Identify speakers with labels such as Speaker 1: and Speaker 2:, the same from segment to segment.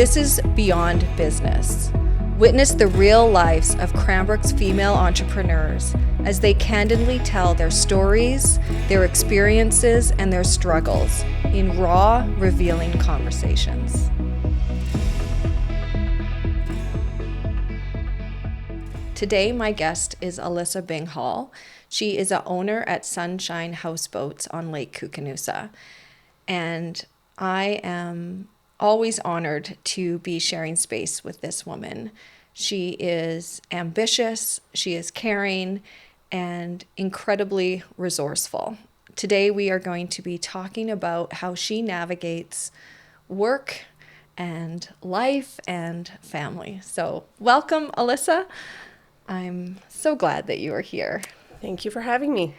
Speaker 1: This is Beyond Business. Witness the real lives of Cranbrook's female entrepreneurs as they candidly tell their stories, their experiences, and their struggles in raw, revealing conversations. Today, my guest is Alissa Byng-Hall. She is an owner at Sunshine Houseboats on Lake Koocanusa. And I am always honored to be sharing space with this woman. She is ambitious, she is caring, and incredibly resourceful. Today we are going to be talking about how she navigates work and life and family. So welcome, Alissa. I'm so glad that you are here.
Speaker 2: Thank you for having me.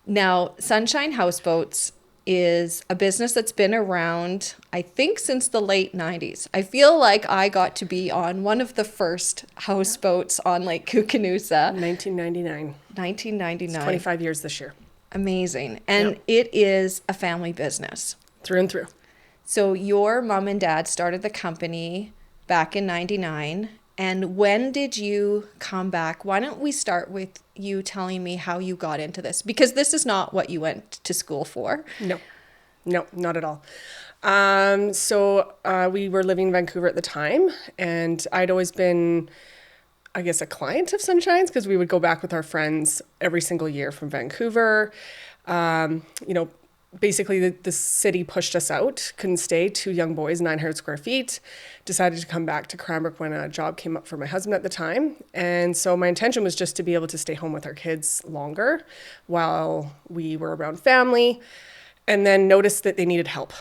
Speaker 1: Now, Sunshine Houseboats is a business that's been around, I think, since the late 90s. I feel like I got to be on one of the first houseboats on Lake Koocanusa.
Speaker 2: 1999.
Speaker 1: 1999.
Speaker 2: It's 25 years this year.
Speaker 1: Amazing. And It is a family business.
Speaker 2: Through and through.
Speaker 1: So your mom and dad started the company back in 99. And when did you come back? Why don't we start with you telling me how you got into this? Because this is not what you went to school for.
Speaker 2: No, not at all. So we were living in Vancouver at the time, and I'd always been, I guess, a client of Sunshine's because we would go back with our friends every single year from Vancouver. Basically the city pushed us out, couldn't stay, 2 young boys, 900 square feet, decided to come back to Cranbrook when a job came up for my husband at the time. And so my intention was just to be able to stay home with our kids longer while we were around family, and then noticed that they needed help.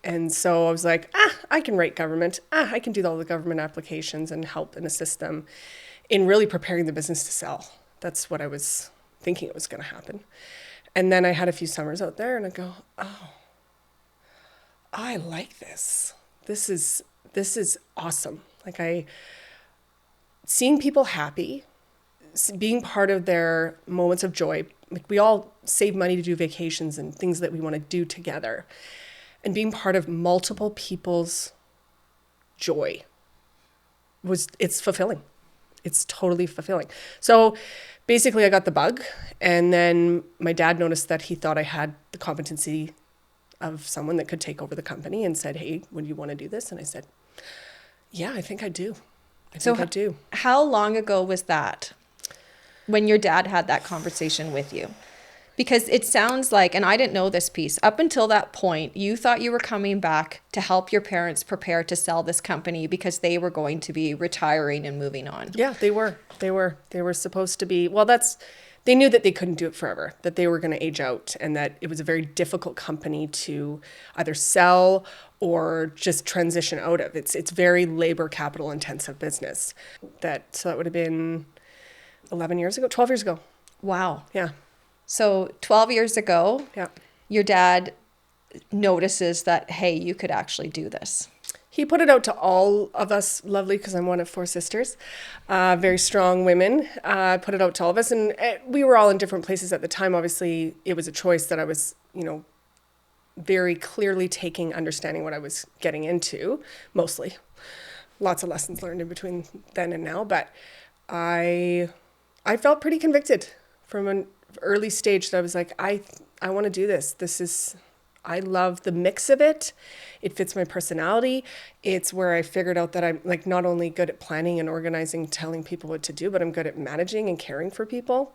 Speaker 2: And so I was like, I can write government. I can do all the government applications and help and assist them in really preparing the business to sell. That's what I was thinking it was going to happen. And then I had a few summers out there and I go, oh, I like this. This is awesome. Seeing people happy, being part of their moments of joy. Like, we all save money to do vacations and things that we want to do together. And being part of multiple people's joy it's fulfilling. It's totally fulfilling. So basically I got the bug, and then my dad noticed that he thought I had the competency of someone that could take over the company and said, hey, would you want to do this? And I said, yeah, I think I do. I do.
Speaker 1: How long ago was that when your dad had that conversation with you? Because it sounds like, and I didn't know this piece, up until that point, you thought you were coming back to help your parents prepare to sell this company because they were going to be retiring and moving on.
Speaker 2: Yeah, they were. They were supposed to be, they knew that they couldn't do it forever, that they were going to age out, and that it was a very difficult company to either sell or just transition out of. It's very labor capital intensive business. So that would have been 12 years ago.
Speaker 1: Wow.
Speaker 2: Yeah.
Speaker 1: So 12 years ago,
Speaker 2: yeah,
Speaker 1: your dad notices that, hey, you could actually do this.
Speaker 2: He put it out to all of us, lovely, because I'm one of 4 sisters, very strong women, put it out to all of us. And we were all in different places at the time. Obviously, it was a choice that I was, very clearly understanding what I was getting into, mostly. Lots of lessons learned in between then and now. But I felt pretty convicted from an early stage that I was like, I want to do this. I love the mix of it. It fits my personality. It's where I figured out that I'm not only good at planning and organizing, telling people what to do, but I'm good at managing and caring for people.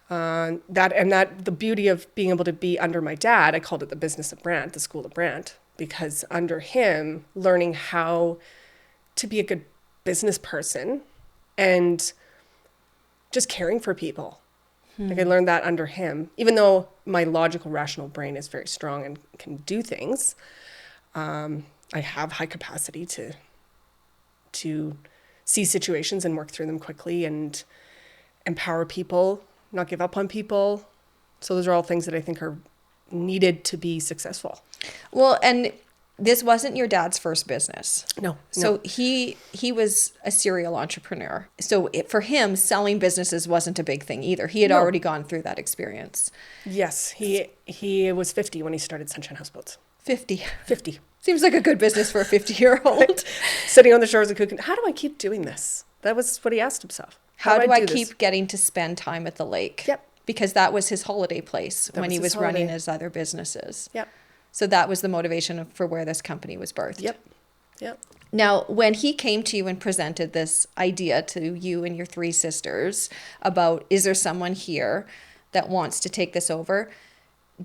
Speaker 2: The beauty of being able to be under my dad, I called it the business of Brant, the school of Brant, because under him, learning how to be a good business person and just caring for people. I learned that under him, even though my logical, rational brain is very strong and can do things. I have high capacity to see situations and work through them quickly and empower people, not give up on people. So those are all things that I think are needed to be successful.
Speaker 1: Well, and this wasn't your dad's first business.
Speaker 2: No.
Speaker 1: So he was a serial entrepreneur. So for him, selling businesses wasn't a big thing either. He had already gone through that experience.
Speaker 2: Yes. He was 50 when he started Sunshine Houseboats.
Speaker 1: 50. Seems like a good business for a 50-year-old.
Speaker 2: Sitting on the shores of Kukan. How do I keep doing this? That was what he asked himself.
Speaker 1: How do I
Speaker 2: do
Speaker 1: keep
Speaker 2: this?
Speaker 1: getting to spend time at the lake?
Speaker 2: Yep.
Speaker 1: Because that was his holiday place
Speaker 2: That
Speaker 1: when
Speaker 2: was
Speaker 1: he
Speaker 2: his
Speaker 1: was running
Speaker 2: holiday.
Speaker 1: his other businesses.
Speaker 2: Yep.
Speaker 1: So that was the motivation for where this company was birthed.
Speaker 2: Yep. Yep.
Speaker 1: Now, when he came to you and presented this idea to you and your three sisters about, is there someone here that wants to take this over?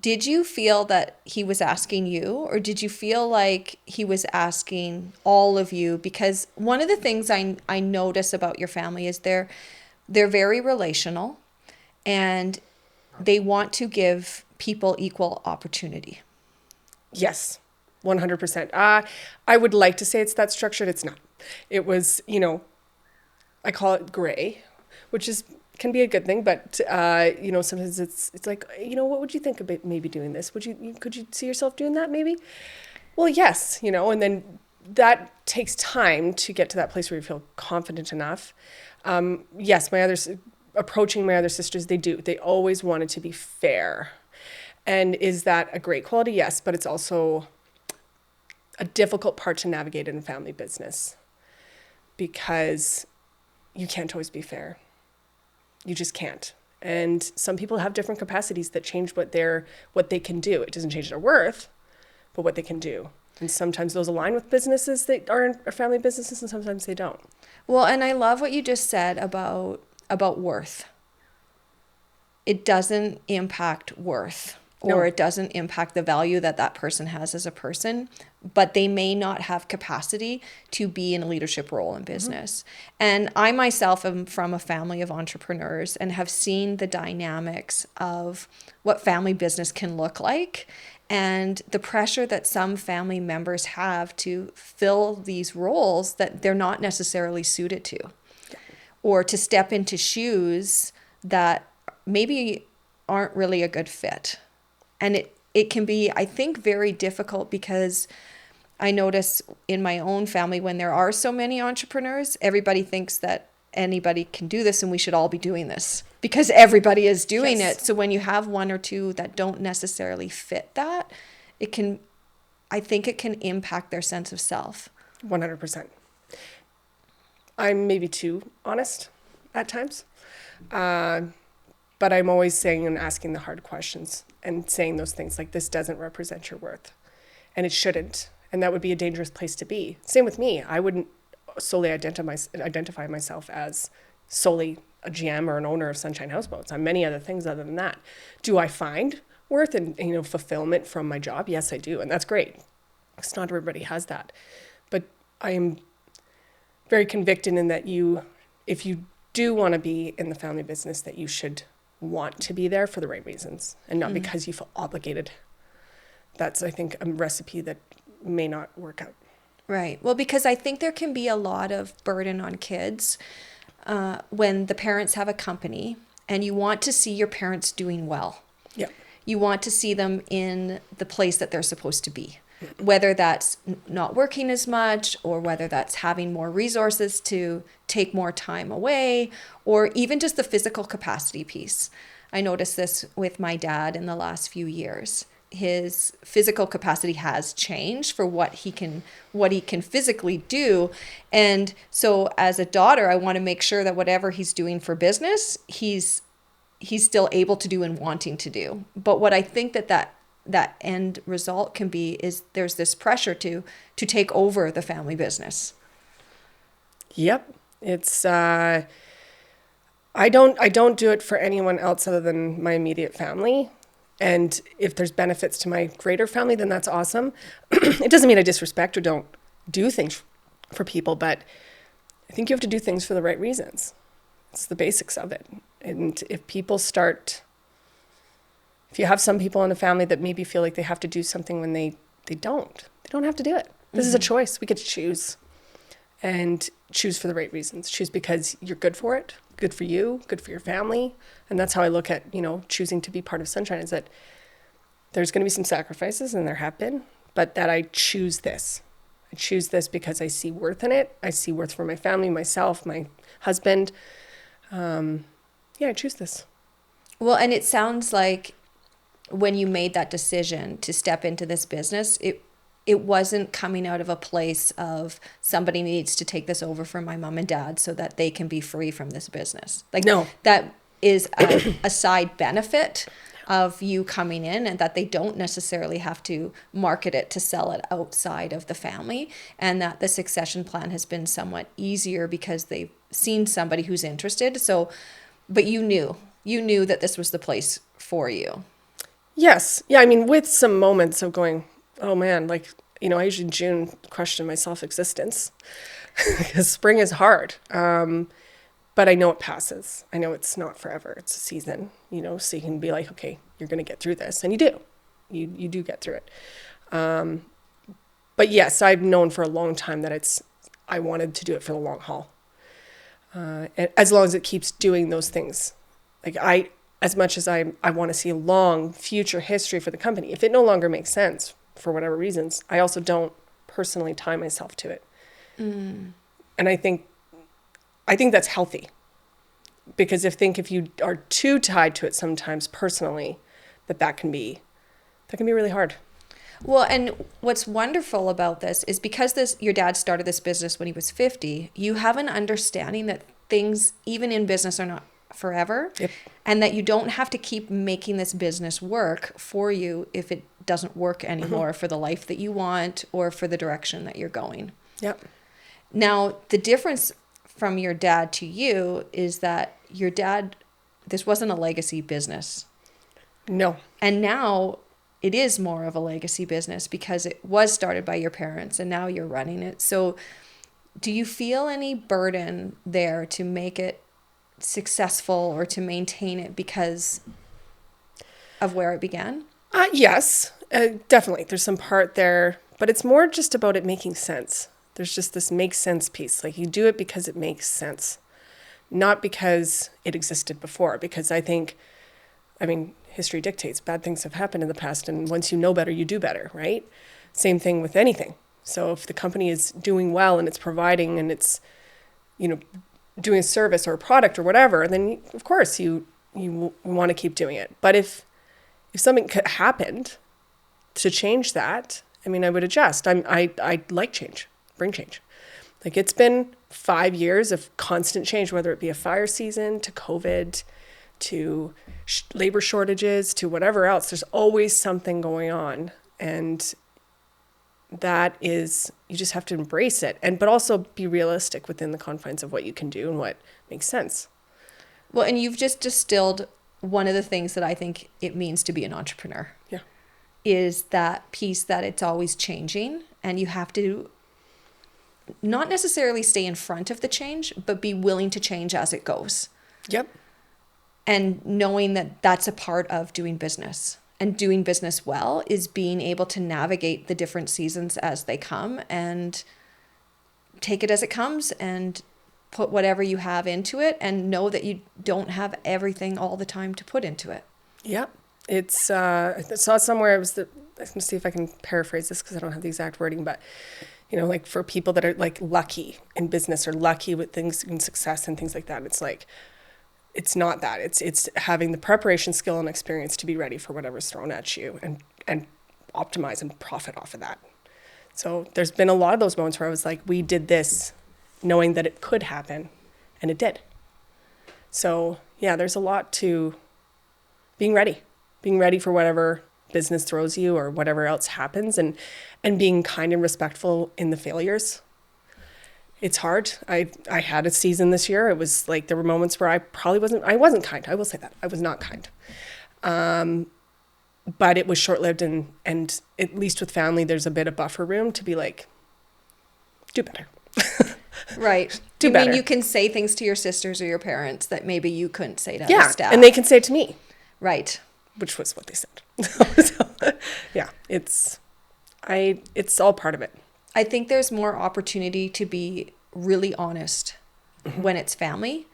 Speaker 1: Did you feel that he was asking you, or did you feel like he was asking all of you? Because one of the things I notice about your family is they're very relational, and they want to give people equal opportunity.
Speaker 2: Yes, 100%. I would like to say it's that structured. It's not. It was, I call it gray, which can be a good thing, but sometimes it's like, what would you think about maybe doing this? Could you see yourself doing that maybe? Well, yes, and then that takes time to get to that place where you feel confident enough. Yes, approaching my other sisters, they always wanted to be fair. And is that a great quality? Yes, but it's also a difficult part to navigate in a family business because you can't always be fair. You just can't. And some people have different capacities that change what they can do. It doesn't change their worth, but what they can do. And sometimes those align with businesses that are family businesses, and sometimes they don't.
Speaker 1: Well, and I love what you just said about worth. It doesn't impact worth, or it doesn't impact the value that person has as a person, but they may not have capacity to be in a leadership role in business. Mm-hmm. And I myself am from a family of entrepreneurs and have seen the dynamics of what family business can look like, and the pressure that some family members have to fill these roles that they're not necessarily suited to, or to step into shoes that maybe aren't really a good fit. And it can be, I think, very difficult, because I notice in my own family, when there are so many entrepreneurs, everybody thinks that anybody can do this and we should all be doing this because everybody is doing it. So when you have one or two that don't necessarily fit that, I think it can impact their sense of self.
Speaker 2: 100%. I'm maybe too honest at times. But I'm always saying and asking the hard questions and saying those things like, this doesn't represent your worth. And it shouldn't. And that would be a dangerous place to be. Same with me. I wouldn't solely identify myself as solely a GM or an owner of Sunshine Houseboats. I'm many other things other than that. Do I find worth and fulfillment from my job? Yes, I do. And that's great. Because not everybody has that. But I am very convicted in that if you do want to be in the family business, that you should want to be there for the right reasons and not because you feel obligated. That's, I think, a recipe that may not work out.
Speaker 1: Right. Well, because I think there can be a lot of burden on kids when the parents have a company and you want to see your parents doing well.
Speaker 2: Yeah.
Speaker 1: You want to see them in the place that they're supposed to be, whether that's not working as much, or whether that's having more resources to take more time away, or even just the physical capacity piece. I noticed this with my dad in the last few years. His physical capacity has changed for what he can physically do. And so as a daughter, I want to make sure that whatever he's doing for business, he's still able to do and wanting to do. But what I think that end result can be is there's this pressure to take over the family business.
Speaker 2: Yep. It's I don't do it for anyone else other than my immediate family. And if there's benefits to my greater family, then that's awesome. It doesn't mean I disrespect or don't do things for people, but I think you have to do things for the right reasons. It's the basics of it. And if you have some people in a family that maybe feel like they have to do something when they don't have to do it. This is a choice. We get to choose, and choose for the right reasons. Choose because you're good for it, good for you, good for your family. And that's how I look at, choosing to be part of Sunshine, is that there's going to be some sacrifices, and there have been, but that I choose this. I choose this because I see worth in it. I see worth for my family, myself, my husband. I choose this.
Speaker 1: Well, and it sounds like when you made that decision to step into this business, it wasn't coming out of a place of somebody needs to take this over from my mom and dad so that they can be free from this business. Like
Speaker 2: No.
Speaker 1: that is a side benefit of you coming in, and that they don't necessarily have to market it to sell it outside of the family, and that the succession plan has been somewhat easier because they've seen somebody who's interested. So, but you knew that this was the place for you.
Speaker 2: Yes. Yeah. I mean, with some moments of going, oh man, like, I usually in June question my self-existence because spring is hard. But I know it passes. I know it's not forever. It's a season, so you can be like, okay, you're going to get through this. And you do. You do get through it. But yes, I've known for a long time that I wanted to do it for the long haul. And as long as it keeps doing those things. Like as much as I want to see a long future history for the company, if it no longer makes sense for whatever reasons, I also don't personally tie myself to it. And I think that's healthy, because if you are too tied to it sometimes personally, that can be really hard.
Speaker 1: Well, and what's wonderful about this is because your dad started this business when he was 50, you have an understanding that things, even in business, are not forever.
Speaker 2: Yep.
Speaker 1: And that you don't have to keep making this business work for you if it doesn't work anymore for the life that you want or for the direction that you're going.
Speaker 2: Yep.
Speaker 1: Now, the difference from your dad to you is that your dad, this wasn't a legacy business.
Speaker 2: No.
Speaker 1: And now it is more of a legacy business because it was started by your parents and now you're running it. So do you feel any burden there to make it successful or to maintain it because of where it began?
Speaker 2: Yes, definitely. There's some part there, but it's more just about it making sense. There's just this make sense piece. Like, you do it because it makes sense, not because it existed before. Because history dictates bad things have happened in the past. And once you know better, you do better, right? Same thing with anything. So if the company is doing well and it's providing and it's, doing a service or a product or whatever, then of course you want to keep doing it. But if something happened to change that, I would adjust. I like change, bring change. Like, it's been 5 years of constant change, whether it be a fire season to COVID, to labor shortages, to whatever else. There's always something going on. And that is, you just have to embrace it, but also be realistic within the confines of what you can do and what makes sense.
Speaker 1: Well, and you've just distilled one of the things that I think it means to be an entrepreneur.
Speaker 2: Yeah.
Speaker 1: Is that piece that it's always changing, and you have to not necessarily stay in front of the change, but be willing to change as it goes.
Speaker 2: Yep.
Speaker 1: And knowing that that's a part of doing business. And doing business well is being able to navigate the different seasons as they come and take it as it comes and put whatever you have into it and know that you don't have everything all the time to put into it.
Speaker 2: Yeah. It's, I saw somewhere, I'm going to see if I can paraphrase this because I don't have the exact wording, but, like, for people that are like lucky in business or lucky with things and success and things like that, it's like, it's not that. It's having the preparation, skill, and experience to be ready for whatever's thrown at you and optimize and profit off of that. So there's been a lot of those moments where I was like, we did this knowing that it could happen, and it did. So yeah, there's a lot to being ready for whatever business throws you or whatever else happens, and being kind and respectful in the failures. It's hard. I had a season this year. It was like, there were moments where I wasn't kind. I will say that. I was not kind. But it was short-lived, and at least with family, there's a bit of buffer room to be like, do better.
Speaker 1: Right.
Speaker 2: Do better.
Speaker 1: I mean, you can say things to your sisters or your parents that maybe you couldn't say to other staff.
Speaker 2: And they can say it to me.
Speaker 1: Right.
Speaker 2: Which was what they said. So, yeah, it's all part of it.
Speaker 1: I think there's more opportunity to be really honest when it's family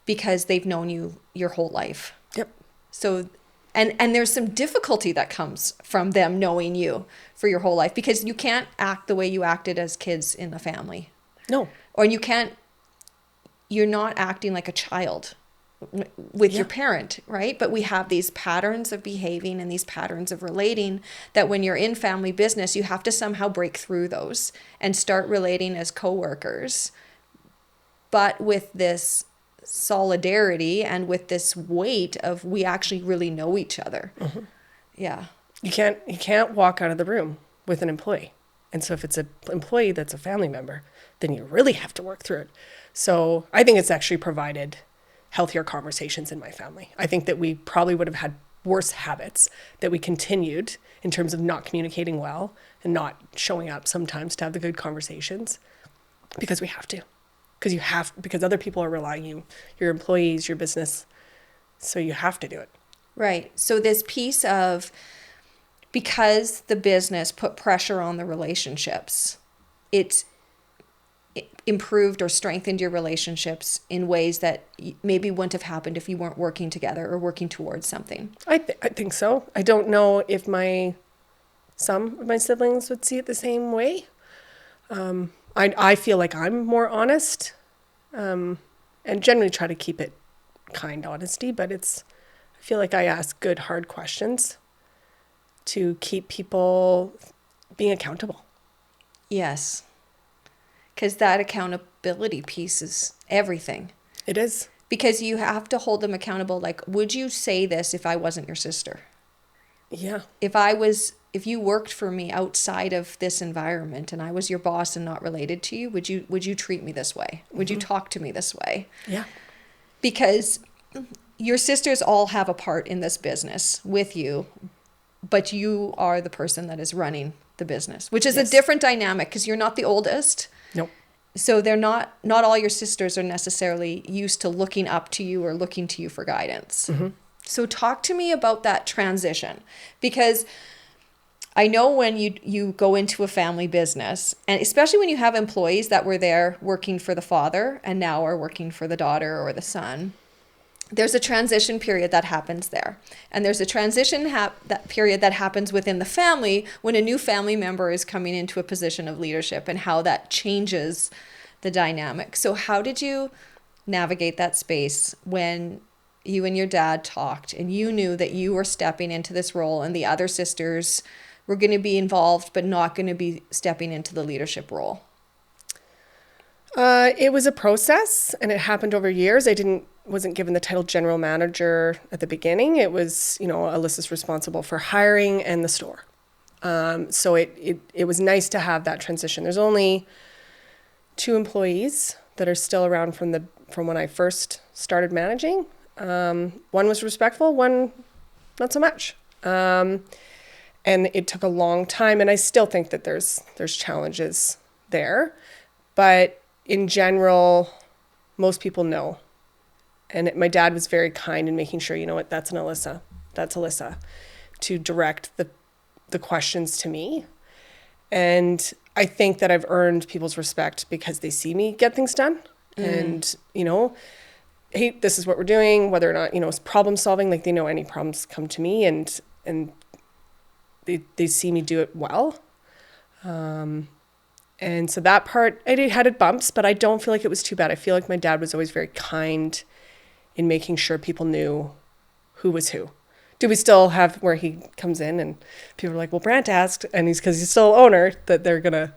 Speaker 1: because they've known you your whole life.
Speaker 2: Yep.
Speaker 1: So, and there's some difficulty that comes from them knowing you for your whole life because you can't act the way you acted as kids in the family.
Speaker 2: No.
Speaker 1: Or you're not acting like a child with your parent, right? But we have these patterns of behaving and these patterns of relating that when you're in family business, you have to somehow break through those and start relating as coworkers, but with this solidarity and with this weight of we actually really know each other. Mm-hmm. Yeah.
Speaker 2: You can't walk out of the room with an employee. And so if it's an employee that's a family member, then you really have to work through it. So I think it's actually provided healthier conversations in my family. I think that we probably would have had worse habits that we continued in terms of not communicating well and not showing up sometimes to have the good conversations because we have to. Because other people are relying on you, your employees, your business. So you have to do it.
Speaker 1: Right. So this piece of, because the business put pressure on the relationships, it improved or strengthened your relationships in ways that maybe wouldn't have happened if you weren't working together or working towards something.
Speaker 2: I think so. I don't know if some of my siblings would see it the same way. I feel like I'm more honest, and generally try to keep it kind honesty, but I feel like I ask good, hard questions to keep people being accountable.
Speaker 1: Yes. Because that accountability piece is everything.
Speaker 2: It is.
Speaker 1: Because you have to hold them accountable. Like, would you say this if I wasn't your sister?
Speaker 2: Yeah.
Speaker 1: If you worked for me outside of this environment and I was your boss and not related to you, would you treat me this way? Would you talk to me this way?
Speaker 2: Yeah.
Speaker 1: Because your sisters all have a part in this business with you, but you are the person that is running the business, which is a different dynamic because you're not the oldest.
Speaker 2: Nope.
Speaker 1: So they're not all your sisters are necessarily used to looking up to you or looking to you for guidance. Mm-hmm. So talk to me about that transition, because I know when you go into a family business, and especially when you have employees that were there working for the father and now are working for the daughter or the son, there's a transition period that happens there. And there's a transition that period that happens within the family when a new family member is coming into a position of leadership and how that changes the dynamic. So how did you navigate that space when you and your dad talked and you knew that you were stepping into this role and the other sisters were going to be involved but not going to be stepping into the leadership role?
Speaker 2: It was a process and it happened over years. Wasn't given the title general manager at the beginning. It was, Alyssa's responsible for hiring and the store. So it was nice to have that transition. There's only 2 employees that are still around from when I first started managing. One was respectful, one not so much. And it took a long time, and I still think that there's challenges there. But in general, most people know. And my dad was very kind in making sure, that's Alissa, to direct the questions to me. And I think that I've earned people's respect because they see me get things done. And, hey, this is what we're doing, whether or not, it's problem solving, like they know any problems come to me and they see me do it well. And so that part, I had bumps, but I don't feel like it was too bad. I feel like my dad was always very kind in making sure people knew who was who. Do we still have where he comes in and people are like, well, Brant asked, and because he's still owner, that they're gonna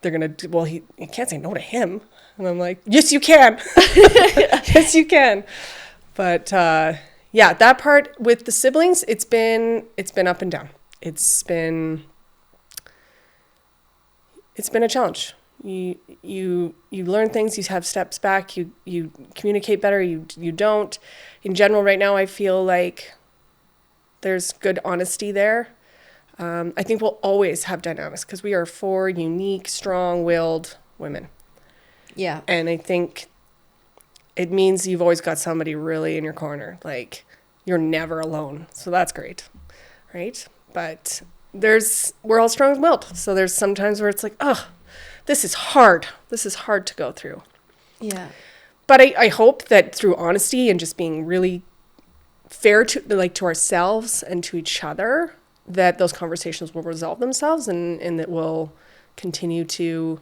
Speaker 2: do, well, you can't say no to him. And I'm like, yes, you can. Yes, you can. But that part with the siblings, it's been up and down. It's been a challenge. You learn things, you have steps back, you communicate better, you don't. In general, right now, I feel like there's good honesty there. I think we'll always have dynamics because we are 4 unique, strong-willed women.
Speaker 1: Yeah.
Speaker 2: And I think it means you've always got somebody really in your corner. Like, you're never alone. So that's great, right? But we're all strong-willed. So there's sometimes where it's like, oh, this is hard. This is hard to go through.
Speaker 1: Yeah.
Speaker 2: But I hope that through honesty and just being really fair to ourselves and to each other, that those conversations will resolve themselves and that we'll continue to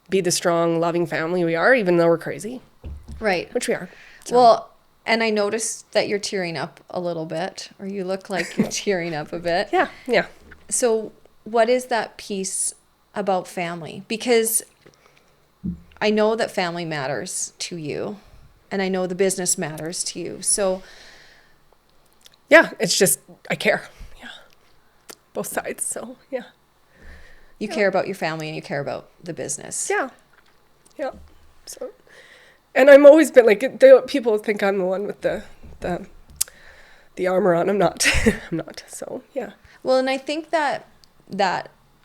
Speaker 2: be the strong, loving family we are, even though we're crazy.
Speaker 1: Right.
Speaker 2: Which we are.
Speaker 1: So. Well, And I noticed that you're tearing up a little bit, or you look like you're tearing up a bit.
Speaker 2: Yeah, yeah.
Speaker 1: So, what is that piece about family? Because I know that family matters to you, and I know the business matters to you. So,
Speaker 2: Yeah, it's just, I care. Yeah. Both sides. So, yeah.
Speaker 1: you care about your family and you care about the business.
Speaker 2: Yeah. Yeah. So, and I'm always been like, people think I'm the one with the armor on. I'm not. I'm not. So, yeah.
Speaker 1: Well, and I think that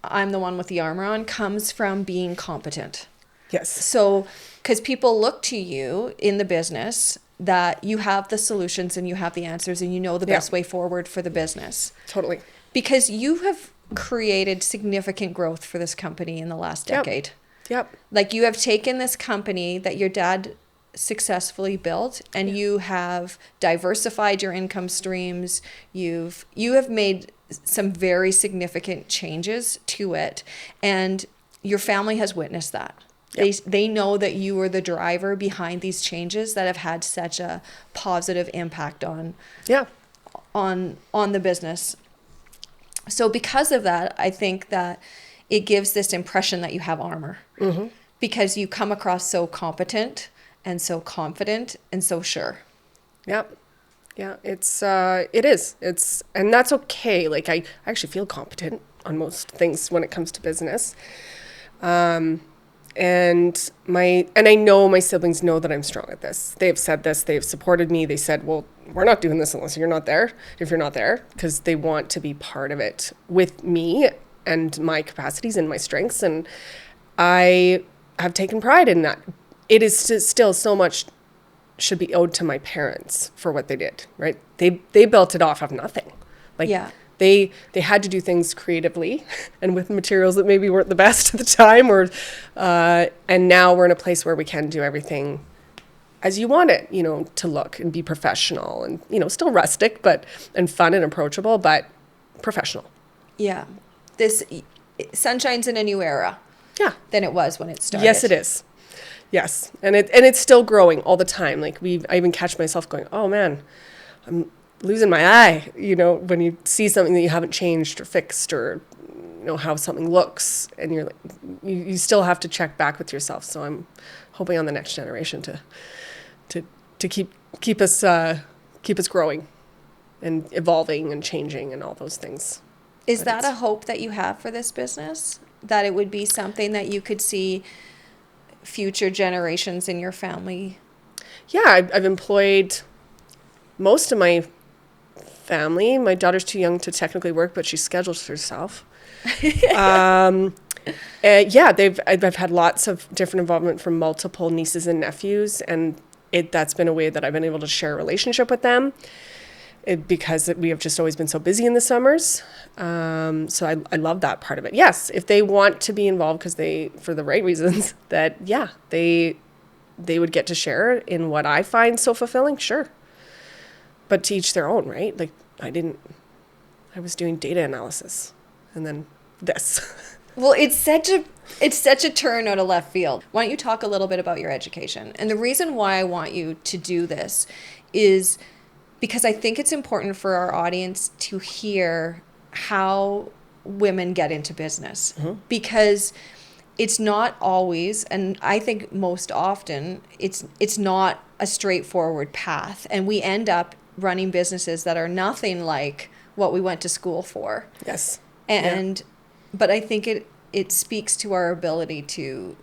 Speaker 1: I'm the one with the armor on comes from being competent.
Speaker 2: Yes.
Speaker 1: So, because people look to you in the business that you have the solutions and you have the answers and you know the best way forward for the business.
Speaker 2: Totally.
Speaker 1: Because you have created significant growth for this company in the last decade.
Speaker 2: Yep.
Speaker 1: Like, you have taken this company that your dad successfully built and you have diversified your income streams. You have made some very significant changes to it, and your family has witnessed that. They know that you were the driver behind these changes that have had such a positive impact on the business. So because of that, I think that it gives this impression that you have armor, because you come across so competent and so confident and so sure.
Speaker 2: Yep. Yeah, it is. And that's okay. Like, I actually feel competent on most things when it comes to business. And I know my siblings know that I'm strong at this. They've said this, they've supported me. They said, well, we're not doing this unless you're not there, if you're not there, because they want to be part of it with me and my capacities and my strengths. And I have taken pride in that. It is still so much should be owed to my parents for what they did, right? They built it off of nothing. Like, they had to do things creatively and with materials that maybe weren't the best at the time, and now we're in a place where we can do everything as you want it, to look and be professional and, still rustic, and fun and approachable, but professional.
Speaker 1: Yeah. Sunshine's in a new era.
Speaker 2: Yeah.
Speaker 1: Than it was when it started.
Speaker 2: Yes, it is. Yes. And it's still growing all the time. Like, I even catch myself going, oh man, I'm losing my eye, when you see something that you haven't changed or fixed, or, how something looks, and you're like, you still have to check back with yourself. So I'm hoping on the next generation to keep us growing and evolving and changing and all those things.
Speaker 1: Is that a hope that you have for this business? That it would be something that you could see future generations in your family?
Speaker 2: Yeah, I've employed most of my family. My daughter's too young to technically work, but she schedules herself. I've had lots of different involvement from multiple nieces and nephews, and that's been a way that I've been able to share a relationship with them. Because we have just always been so busy in the summers. So I love that part of it. Yes, if they want to be involved for the right reasons, they would get to share in what I find so fulfilling, sure. But to each their own, right? Like, I was doing data analysis and then this.
Speaker 1: Well, it's such a turn out of left field. Why don't you talk a little bit about your education? And the reason why I want you to do this is because I think it's important for our audience to hear how women get into business. Because it's not always, and I think most often, it's not a straightforward path. And we end up running businesses that are nothing like what we went to school for.
Speaker 2: Yes.
Speaker 1: But I think it speaks to our ability to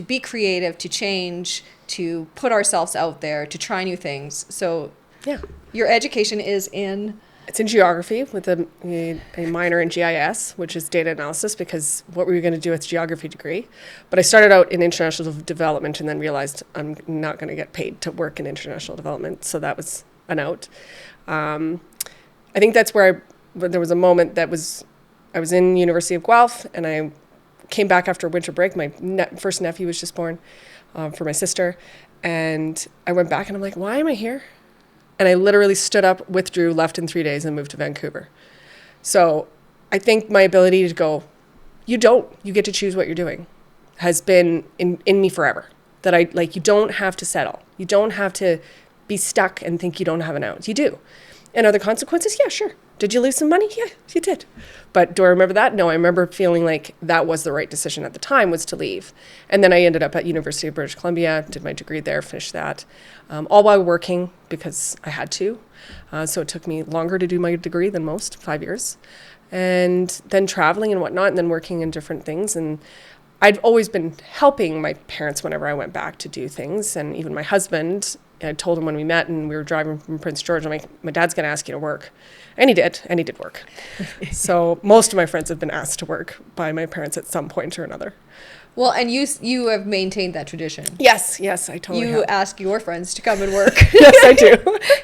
Speaker 1: be creative, to change, to put ourselves out there, to try new things. So your education is in?
Speaker 2: It's in geography with a minor in GIS, which is data analysis, because what were you going to do with a geography degree? But I started out in international development and then realized I'm not going to get paid to work in international development. So that was an out. I think that's where there was a moment I was in University of Guelph, and I came back after winter break. My first nephew was just born for my sister. And I went back and I'm like, why am I here? And I literally stood up, withdrew, left in 3 days, and moved to Vancouver. So I think my ability to go, you get to choose what you're doing, has been in me forever. That you don't have to settle. You don't have to be stuck and think you don't have an out. You do. And other consequences? Yeah, sure. Did you lose some money? Yeah, you did. But do I remember that? No, I remember feeling like that was the right decision at the time, was to leave. And then I ended up at University of British Columbia, did my degree there, finished that, all while working because I had to. So it took me longer to do my degree than most, 5 years. And then traveling and whatnot, and then working in different things. And I'd always been helping my parents whenever I went back to do things. And even my husband, I told him when we met and we were driving from Prince George, I'm like, my dad's going to ask you to work. And he did work. So most of my friends have been asked to work by my parents at some point or another.
Speaker 1: Well, and you have maintained that tradition.
Speaker 2: Yes, I totally
Speaker 1: You
Speaker 2: have.
Speaker 1: ask your friends to come and work.
Speaker 2: Yes, I do.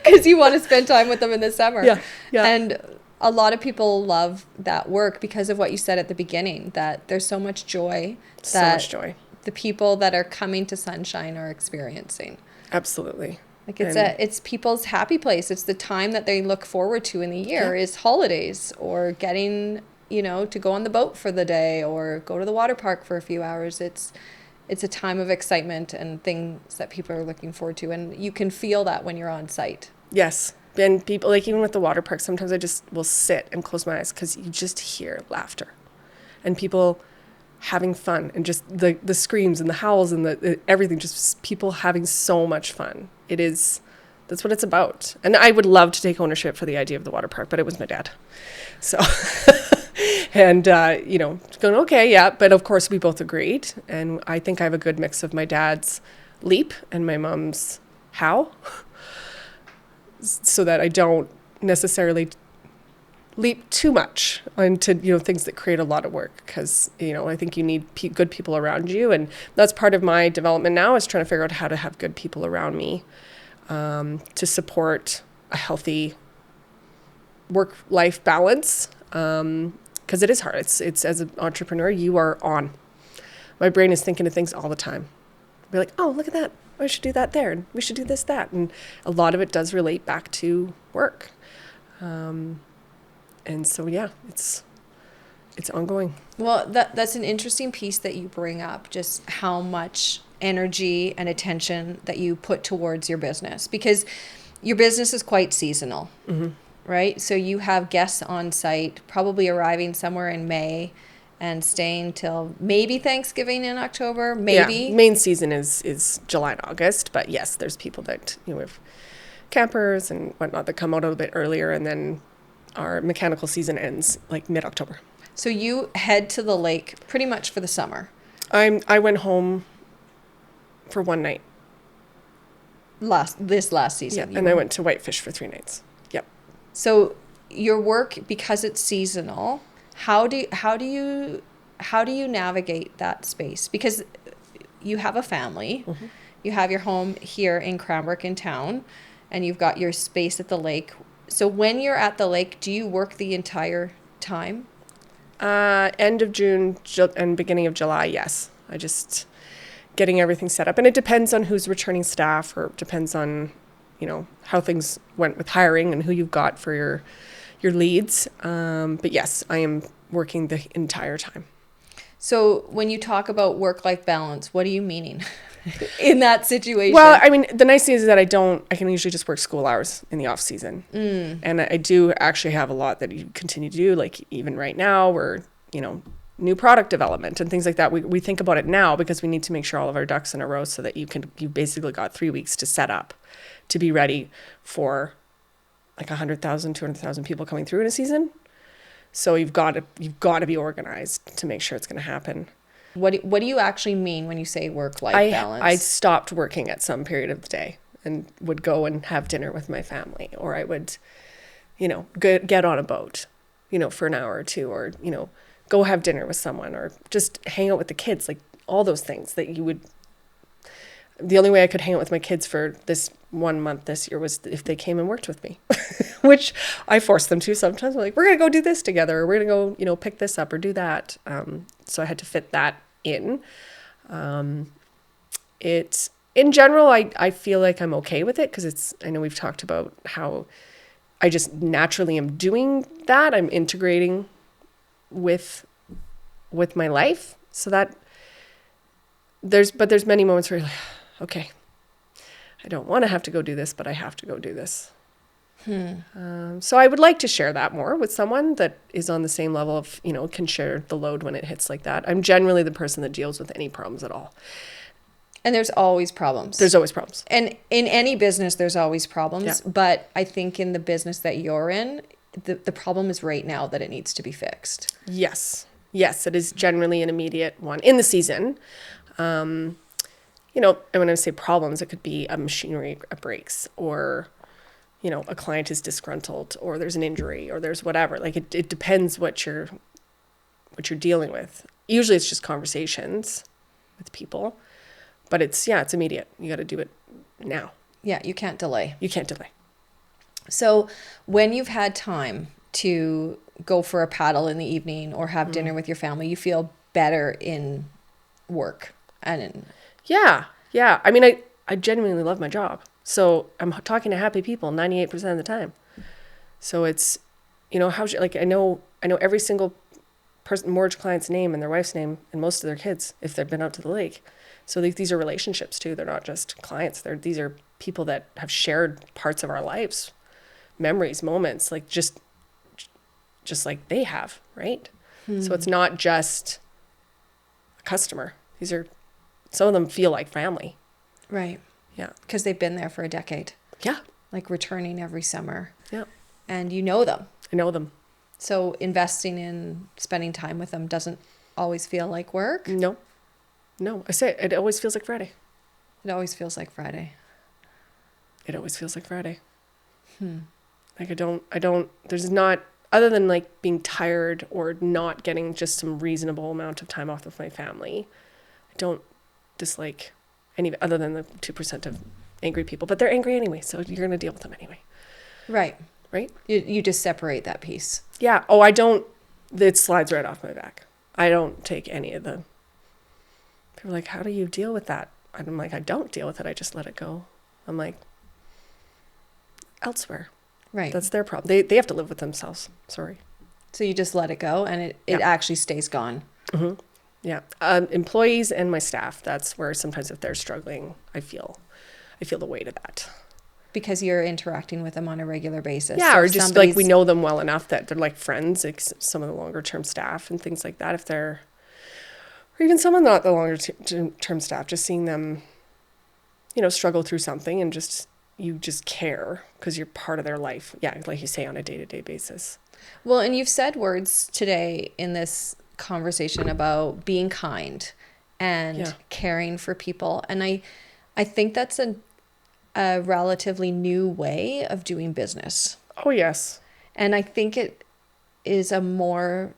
Speaker 1: Because you want to spend time with them in the summer.
Speaker 2: Yeah.
Speaker 1: And a lot of people love that work because of what you said at the beginning, that there's so much joy
Speaker 2: So much joy.
Speaker 1: the people that are coming to Sunshine are experiencing.
Speaker 2: Absolutely.
Speaker 1: Like it's people's happy place. It's the time that they look forward to in the year is holidays or getting, to go on the boat for the day or go to the water park for a few hours. It's a time of excitement and things that people are looking forward to. And you can feel that when you're on site.
Speaker 2: Yes. And people, like even with the water park, sometimes I just will sit and close my eyes because you just hear laughter and people having fun and just the screams and the howls and the everything, just people having so much fun. That's what it's about. And I would love to take ownership for the idea of the water park, but it was my dad. So, and, going, okay, yeah. But of course we both agreed. And I think I have a good mix of my dad's leap and my mom's how, so that I don't necessarily leap too much into, things that create a lot of work. Because, I think you need good people around you. And that's part of my development now, is trying to figure out how to have good people around me to support a healthy work-life balance. Because it is hard. It's as an entrepreneur, you are on. My brain is thinking of things all the time. I'll be like, oh, look at that. I should do that there. And we should do this, that. And a lot of it does relate back to work. And so, yeah, it's ongoing.
Speaker 1: Well, that's an interesting piece that you bring up, just how much energy and attention that you put towards your business, because your business is quite seasonal, right? So you have guests on site, probably arriving somewhere in May and staying till maybe Thanksgiving in October, maybe.
Speaker 2: Yeah, main season is July and August, but yes, there's people that, we have campers and whatnot that come out a little bit earlier, and then our mechanical season ends like mid-October.
Speaker 1: So you head to the lake pretty much for the summer.
Speaker 2: I went home for one night.
Speaker 1: This last season.
Speaker 2: Yeah, and I went to Whitefish for 3 nights. Yep.
Speaker 1: So your work, because it's seasonal, how do you navigate that space? Because you have a family, you have your home here in Cranbrook in town, and you've got your space at the lake. So when you're at the lake, do you work the entire time?
Speaker 2: End of June and beginning of July, yes. I just getting everything set up. And it depends on who's returning staff, or depends on, how things went with hiring and who you've got for your leads. But yes, I am working the entire time.
Speaker 1: So when you talk about work-life balance, what are you meaning in that situation?
Speaker 2: Well, I mean, the nice thing is that I can usually just work school hours in the off season. And I do actually have a lot that you continue to do. Like even right now, we're, new product development and things like that. We think about it now because we need to make sure all of our ducks in a row, so that you basically got 3 weeks to set up to be ready for like 100,000, 200,000 people coming through in a season. So you've got to be organized to make sure it's going to happen.
Speaker 1: What do you actually mean when you say work-life balance?
Speaker 2: I stopped working at some period of the day and would go and have dinner with my family, or I would, get on a boat, for an hour or two, or, go have dinner with someone, or just hang out with the kids, like all those things that you would. The only way I could hang out with my kids for this 1 month this year was if they came and worked with me, which I forced them to sometimes. I'm like, we're going to go do this together, or we're going to go, pick this up or do that. So I had to fit that in. In general, I feel like I'm okay with it, because I know we've talked about how I just naturally am doing that. I'm integrating with my life, so that there's many moments where you're like, okay, I don't want to have to go do this, but I have to go do this. So I would like to share that more with someone that is on the same level of, can share the load when it hits like that. I'm generally the person that deals with any problems at all.
Speaker 1: And there's always problems.
Speaker 2: There's always problems.
Speaker 1: And in any business, there's always problems.
Speaker 2: Yeah.
Speaker 1: But I think in the business that you're in, the problem is right now that it needs to be fixed.
Speaker 2: Yes. Yes, it is generally an immediate one in the season. And when I say problems, it could be a machinery breaks, or a client is disgruntled, or there's an injury, or there's whatever. Like it depends what you're dealing with. Usually it's just conversations with people, but it's immediate. You got to do it now.
Speaker 1: Yeah, you can't delay.
Speaker 2: You can't delay.
Speaker 1: So when you've had time to go for a paddle in the evening or have dinner with your family, you feel better in work and in...
Speaker 2: Yeah. I mean, I genuinely love my job. So I'm talking to happy people 98% of the time. So it's, I know every single mortgage client's name and their wife's name and most of their kids if they've been out to the lake. So these are relationships too. They're not just clients. These are people that have shared parts of our lives, memories, moments, like just like they have, right? So it's not just a customer. Some of them feel like family.
Speaker 1: Right.
Speaker 2: Yeah.
Speaker 1: Because they've been there for a decade.
Speaker 2: Yeah.
Speaker 1: Like returning every summer.
Speaker 2: Yeah.
Speaker 1: And you know them.
Speaker 2: I know them.
Speaker 1: So investing in spending time with them doesn't always feel like work.
Speaker 2: No. I say it always feels like Friday.
Speaker 1: It always feels like Friday.
Speaker 2: It always feels like Friday. Like I don't, there's not, other than like being tired or not getting just some reasonable amount of time off with my family, I don't dislike any other than the 2% of angry people, but they're angry anyway. So you're going to deal with them anyway.
Speaker 1: Right.
Speaker 2: Right.
Speaker 1: You just separate that piece.
Speaker 2: Yeah. Oh, I don't, it slides right off my back. I don't take any of the, people are like, how do you deal with that? And I'm like, I don't deal with it. I just let it go. I'm like, elsewhere.
Speaker 1: Right.
Speaker 2: That's their problem. They have to live with themselves. Sorry.
Speaker 1: So you just let it go and it actually stays gone.
Speaker 2: Mm-hmm. Yeah. Employees and my staff, that's where sometimes if they're struggling, I feel the weight of that.
Speaker 1: Because you're interacting with them on a regular basis.
Speaker 2: Yeah,
Speaker 1: so
Speaker 2: or just like we know them well enough that they're like friends, like some of the longer term staff and things like that. If they're, or even someone not the longer term staff, just seeing them, struggle through something and you just care because you're part of their life. Yeah, like you say, on a day-to-day basis.
Speaker 1: Well, and you've said words today in this conversation about being kind and caring for people. And I think that's a relatively new way of doing business.
Speaker 2: Oh, yes.
Speaker 1: And I think it is a more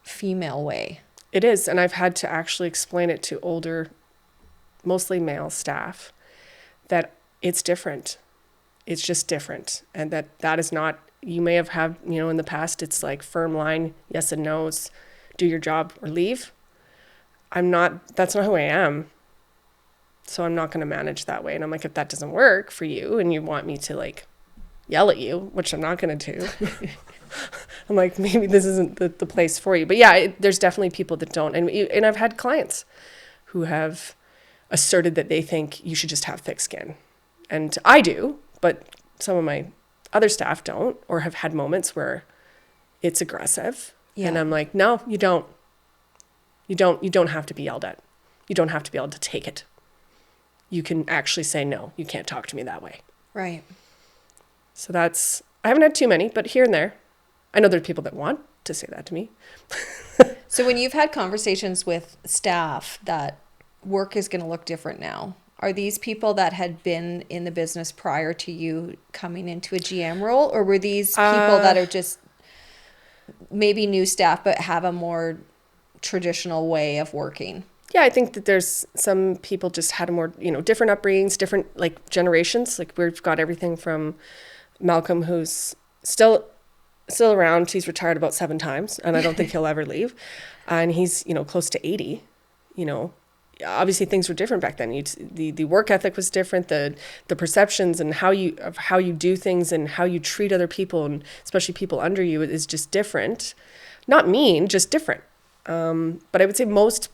Speaker 1: female way.
Speaker 2: It is. And I've had to actually explain it to older, mostly male staff that it's different. It's just different. And that is not, you may have had, in the past, it's like firm line, yes and no's, do your job or leave. That's not who I am. So I'm not going to manage that way. And I'm like, if that doesn't work for you and you want me to like yell at you, which I'm not going to do, I'm like, maybe this isn't the place for you. But yeah, there's definitely people that don't. And I've had clients who have asserted that they think you should just have thick skin. And I do, but some of my other staff don't, or have had moments where it's aggressive. Yeah. And I'm like, no, you don't. You don't have to be yelled at. You don't have to be able to take it. You can actually say, no, you can't talk to me that way.
Speaker 1: Right.
Speaker 2: So I haven't had too many, but here and there. I know there are people that want to say that to me.
Speaker 1: So when you've had conversations with staff that work is going to look different now, are these people that had been in the business prior to you coming into a GM role, or were these people that are just maybe new staff but have a more traditional way of working?
Speaker 2: Yeah, I think that there's some people just had a more, different upbringings, different like generations. Like we've got everything from Malcolm, who's still around. He's retired about 7 times, and I don't think he'll ever leave. And he's, close to 80. Obviously things were different back then. The work ethic was different. The perceptions and how you do things and how you treat other people, and especially people under you, is just different. Not mean, just different. But I would say most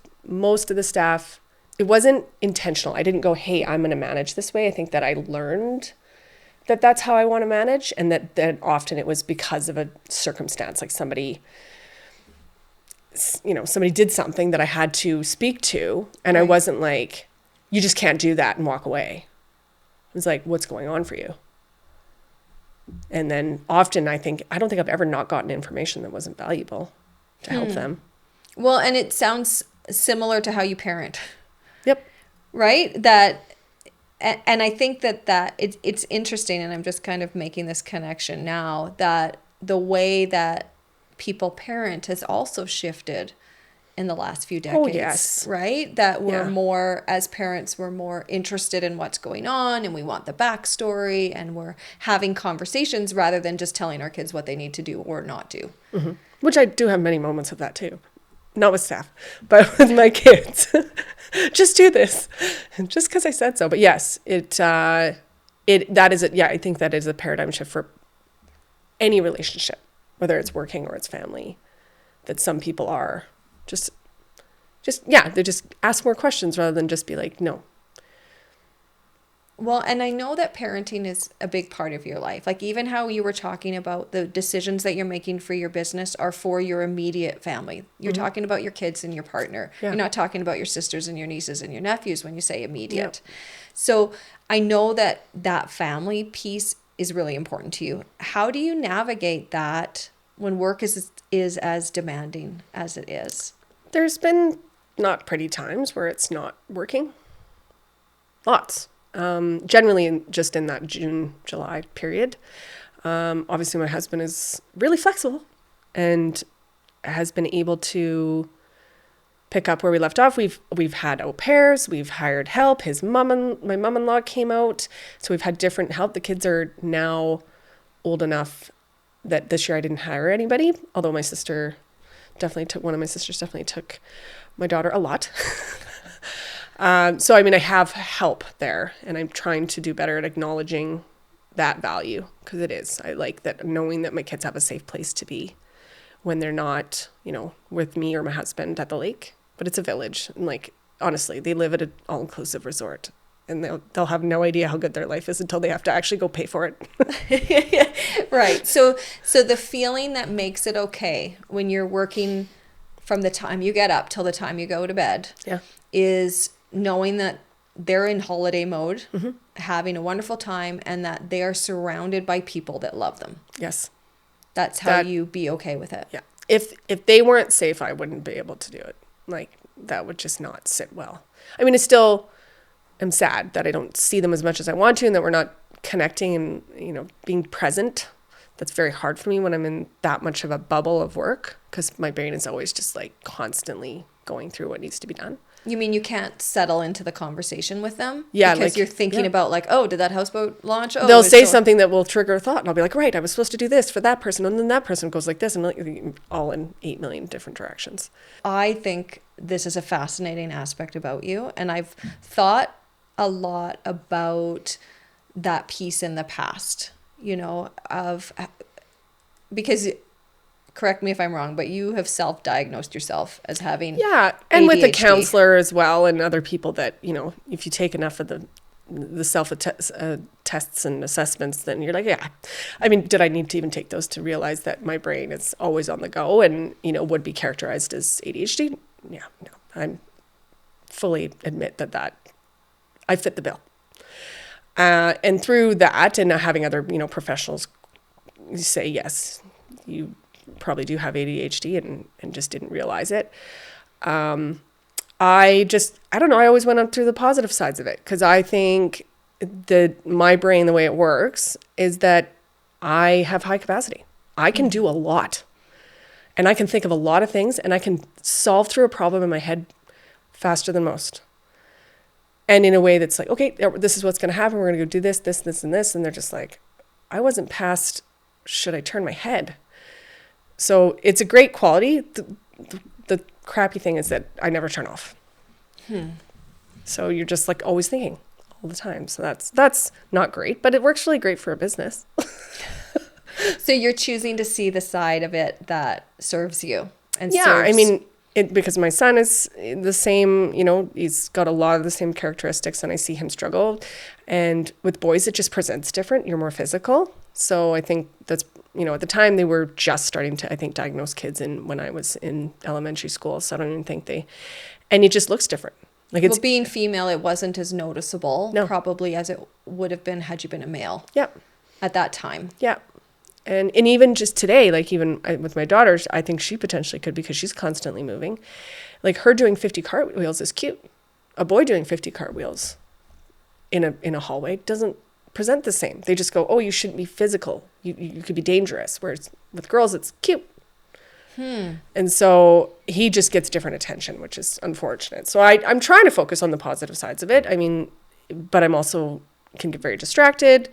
Speaker 2: of the staff it wasn't intentional. I didn't go, hey, I'm going to manage this way. I think that I learned that that's how I want to manage, and that often it was because of a circumstance, like somebody did something that I had to speak to, and I wasn't like, you just can't do that and walk away. It was like, what's going on for you? And then often I don't think I've ever not gotten information that wasn't valuable to help them.
Speaker 1: Well, and it sounds similar to how you parent.
Speaker 2: Yep.
Speaker 1: Right? And I think that it's interesting, and I'm just kind of making this connection now, that the way that people parent has also shifted in the last few decades.
Speaker 2: Oh, yes.
Speaker 1: Right? That we're more, as parents, we're more interested in what's going on, and we want the backstory, and we're having conversations rather than just telling our kids what they need to do or not do.
Speaker 2: Mm-hmm. Which I do have many moments of that too. Not with staff, but with my kids. Just do this, just because I said so. But yes, I think that is a paradigm shift for any relationship, whether it's working or it's family. That some people are they just ask more questions rather than just be like, no.
Speaker 1: Well, and I know that parenting is a big part of your life. Like even how you were talking about the decisions that you're making for your business are for your immediate family. You're talking about your kids and your partner. Yeah. You're not talking about your sisters and your nieces and your nephews when you say immediate. Yep. So I know that family piece is really important to you. How do you navigate that when work is as demanding as it is? There's
Speaker 2: been not pretty times where it's not working. Lots. Generally just in that June, July period. Obviously my husband is really flexible and has been able to pick up where we left off. We've had au pairs, we've hired help. My mom-in-law came out. So we've had different help. The kids are now old enough that this year I didn't hire anybody, although one of my sisters definitely took my daughter a lot. So, I mean, I have help there, and I'm trying to do better at acknowledging that value, because it is. I like that, knowing that my kids have a safe place to be when they're not, with me or my husband at the lake. But it's a village, and like, honestly, they live at an all-inclusive resort, and they'll have no idea how good their life is until they have to actually go pay for it.
Speaker 1: Right. So the feeling that makes it okay when you're working from the time you get up till the time you go to bed is knowing that they're in holiday mode, having a wonderful time, and that they are surrounded by people that love them.
Speaker 2: Yes.
Speaker 1: That's how you be okay with it.
Speaker 2: Yeah. If they weren't safe, I wouldn't be able to do it. Like, that would just not sit well. I mean, I'm sad that I don't see them as much as I want to, and that we're not connecting and, being present. That's very hard for me when I'm in that much of a bubble of work, because my brain is always just like constantly going through what needs to be done.
Speaker 1: You mean you can't settle into the conversation with them?
Speaker 2: Yeah.
Speaker 1: Because you're thinking about like, oh, did that houseboat launch? Oh,
Speaker 2: they'll say something that will trigger a thought, and I'll be like, right, I was supposed to do this for that person, and then that person goes like this, and like, all in 8 million different directions.
Speaker 1: I think this is a fascinating aspect about you, and I've thought a lot about that piece in the past, because correct me if I'm wrong, but you have self-diagnosed yourself as having
Speaker 2: and
Speaker 1: ADHD.
Speaker 2: With a counselor as well, and other people that, if you take enough of the self tests and assessments, then you're like, yeah. I mean, did I need to even take those to realize that my brain is always on the go and, would be characterized as ADHD? Yeah, no. I'm fully admit that I fit the bill. And through that, and having other, professionals say, yes, you probably do have ADHD and just didn't realize it. I don't know. I always went up through the positive sides of it, because I think my brain, the way it works is that I have high capacity. I can do a lot, and I can think of a lot of things, and I can solve through a problem in my head faster than most. And in a way that's like, okay, this is what's going to happen. We're going to go do this, this, this, and this. And they're just like, I wasn't past, should I turn my head? So it's a great quality. The crappy thing is that I never turn off. So you're just like always thinking all the time. So that's not great, but it works really great for a business.
Speaker 1: So you're choosing to see the side of it that serves you. And
Speaker 2: I mean, because my son is the same, you know, he's got a lot of the same characteristics, and I see him struggle. And with boys, it just presents different. You're more physical. So I think that's, you know, at the time they were just starting to, I think, diagnose kids when I was in elementary school. So I don't even think and it just looks different. Like, it's,
Speaker 1: well, being female, it wasn't as noticeable,
Speaker 2: No.
Speaker 1: probably, as it would have been had you been a male
Speaker 2: yeah,
Speaker 1: at that time.
Speaker 2: yeah. And even just today, like even with my daughters, I think she potentially could, because she's constantly moving. Like, her doing 50 cartwheels is cute. A boy doing 50 cartwheels in a hallway doesn't present the same. They just go, oh, you shouldn't be physical. You could be dangerous. Whereas with girls, it's cute. And so he just gets different attention, which is unfortunate. So I'm trying to focus on the positive sides of it. I mean, but I'm also can get very distracted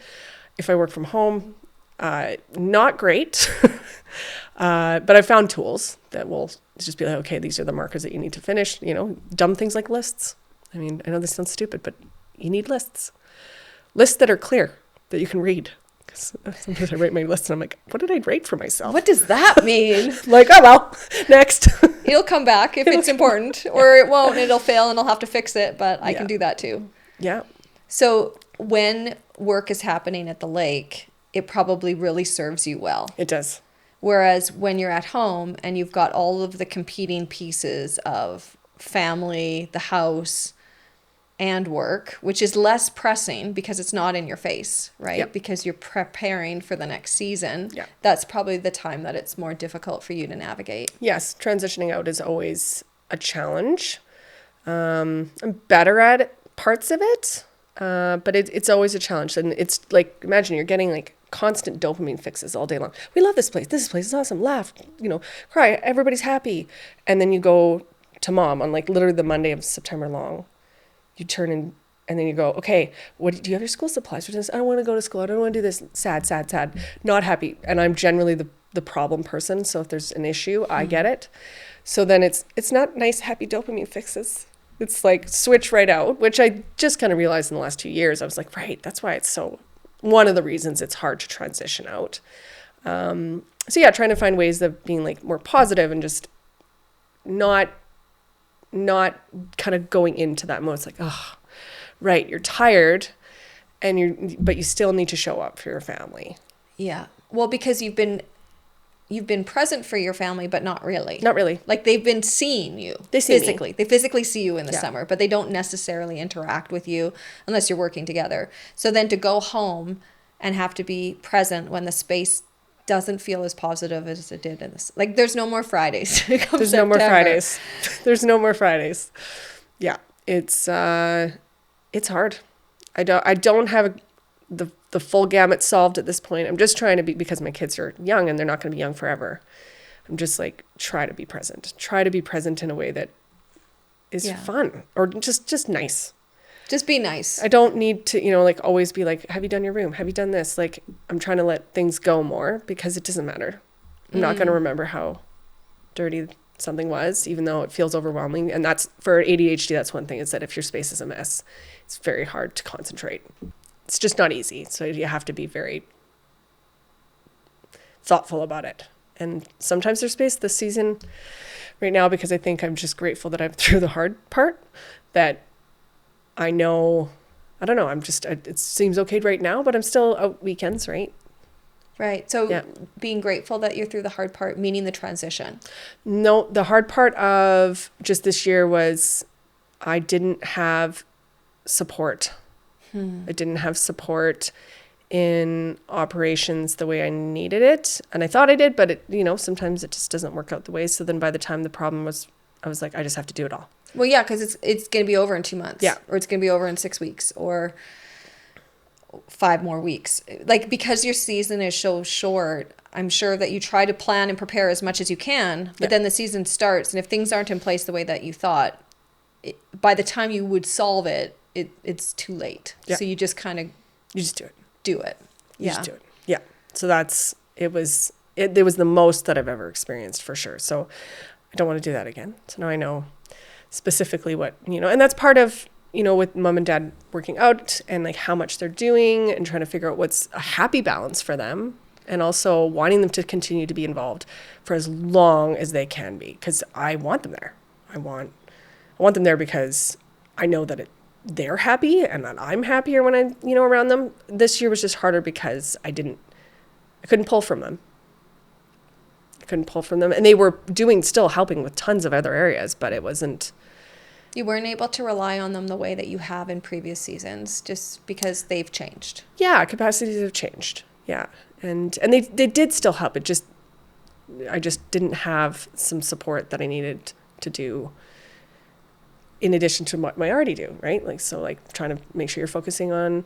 Speaker 2: if I work from home. Not great, but I found tools that will just be like, okay, these are the markers that you need to finish, you know, dumb things like lists. I mean, I know this sounds stupid, but you need lists that are clear, that you can read. Because sometimes I write my list and I'm like, what did I write for myself?
Speaker 1: What does that mean?
Speaker 2: Like, oh, well, next.
Speaker 1: It'll come back if it's important, or it won't, and it'll fail and I'll have to fix it, but I can do that too.
Speaker 2: Yeah.
Speaker 1: So when work is happening at the lake, it probably really serves you well.
Speaker 2: It does.
Speaker 1: Whereas when you're at home and you've got all of the competing pieces of family, the house, and work, which is less pressing because it's not in your face, right?
Speaker 2: Yep.
Speaker 1: Because you're preparing for the next season.
Speaker 2: Yeah.
Speaker 1: That's probably the time that it's more difficult for you to navigate.
Speaker 2: Yes, transitioning out is always a challenge. I'm better at parts of it, but it's always a challenge. And it's like, imagine you're getting like constant dopamine fixes all day long. We love this place. This place is awesome. Laugh, you know, cry. Everybody's happy. And then you go to mom on like literally the Monday of September long. You turn in and then you go, okay, what do you have your school supplies for this? I don't want to go to school. I don't want to do this. Sad, sad, sad. Not happy. And I'm generally the problem person. So if there's an issue, I get it. So then it's not nice, happy dopamine fixes. It's like switch right out, which I just kind of realized in the last 2 years. I was like, right, that's why it's so, one of the reasons it's hard to transition out. So yeah, trying to find ways of being like more positive and just not kind of going into that mode. It's like, oh, right, you're tired but you still need to show up for your family.
Speaker 1: Yeah. Well, because you've been present for your family, but not really.
Speaker 2: Not really.
Speaker 1: Like, they've been seeing you.
Speaker 2: They see me.
Speaker 1: Physically. They physically see you in the summer, but they don't necessarily interact with you unless you're working together. So then to go home and have to be present when the space doesn't feel as positive as it did in this. Like, there's no more Fridays.
Speaker 2: There's no more Fridays. There's no more Fridays. Yeah. It's hard. I don't have the full gamut solved at this point. I'm just trying to be, because my kids are young and they're not going to be young forever. I'm just like, try to be present. Try to be present in a way that is fun or just nice.
Speaker 1: Just be nice.
Speaker 2: I don't need to, you know, like always be like, have you done your room? Have you done this? Like, I'm trying to let things go more because it doesn't matter. I'm not going to remember how dirty something was, even though it feels overwhelming. And that's, for ADHD, that's one thing, is that if your space is a mess, it's very hard to concentrate. It's just not easy. So you have to be very thoughtful about it. And sometimes there's space this season right now, because I think I'm just grateful that I'm through the hard part, that I know, I don't know, it seems okay right now, but I'm still out weekends, right?
Speaker 1: Right. So being grateful that you're through the hard part, meaning the transition.
Speaker 2: No, the hard part of just this year was I didn't have support. I didn't have support in operations the way I needed it. And I thought I did, but it, you know, sometimes it just doesn't work out the way. So then by the time the problem was, I was like, I just have to do it all.
Speaker 1: Well, yeah, because it's going to be over in 2 months.
Speaker 2: Yeah.
Speaker 1: Or it's going to be over in 6 weeks or 5 more weeks. Like, because your season is so short, I'm sure that you try to plan and prepare as much as you can, but then the season starts, and if things aren't in place the way that you thought, by the time you would solve it, it's too late.
Speaker 2: Yeah.
Speaker 1: So you just kind of...
Speaker 2: You just do it.
Speaker 1: Do it.
Speaker 2: You just do it. Yeah. So it was the most that I've ever experienced, for sure. So I don't want to do that again. So now I know specifically what, you know, and that's part of, you know, with mom and dad working out and like how much they're doing and trying to figure out what's a happy balance for them. and also wanting them to continue to be involved for as long as they can be, because I want them there. I want them there because I know that they're happy and that I'm happier when I'm, around them. This year was just harder because I couldn't pull from them. And they were still helping with tons of other areas, but it wasn't.
Speaker 1: You weren't able to rely on them the way that you have in previous seasons, just because they've changed.
Speaker 2: Yeah, capacities have changed. Yeah, and they did still help. I just didn't have some support that I needed to do in addition to what I already do, right? Trying to make sure you're focusing on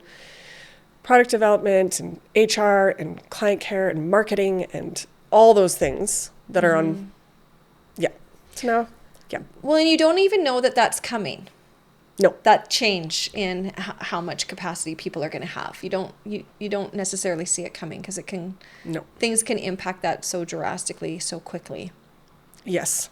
Speaker 2: product development and HR and client care and marketing and all those things that are on. Yeah. So now, yeah.
Speaker 1: Well, and you don't even know that that's coming.
Speaker 2: No.
Speaker 1: That change in how much capacity people are going to have. You don't necessarily see it coming because things can impact that so drastically, so quickly.
Speaker 2: Yes.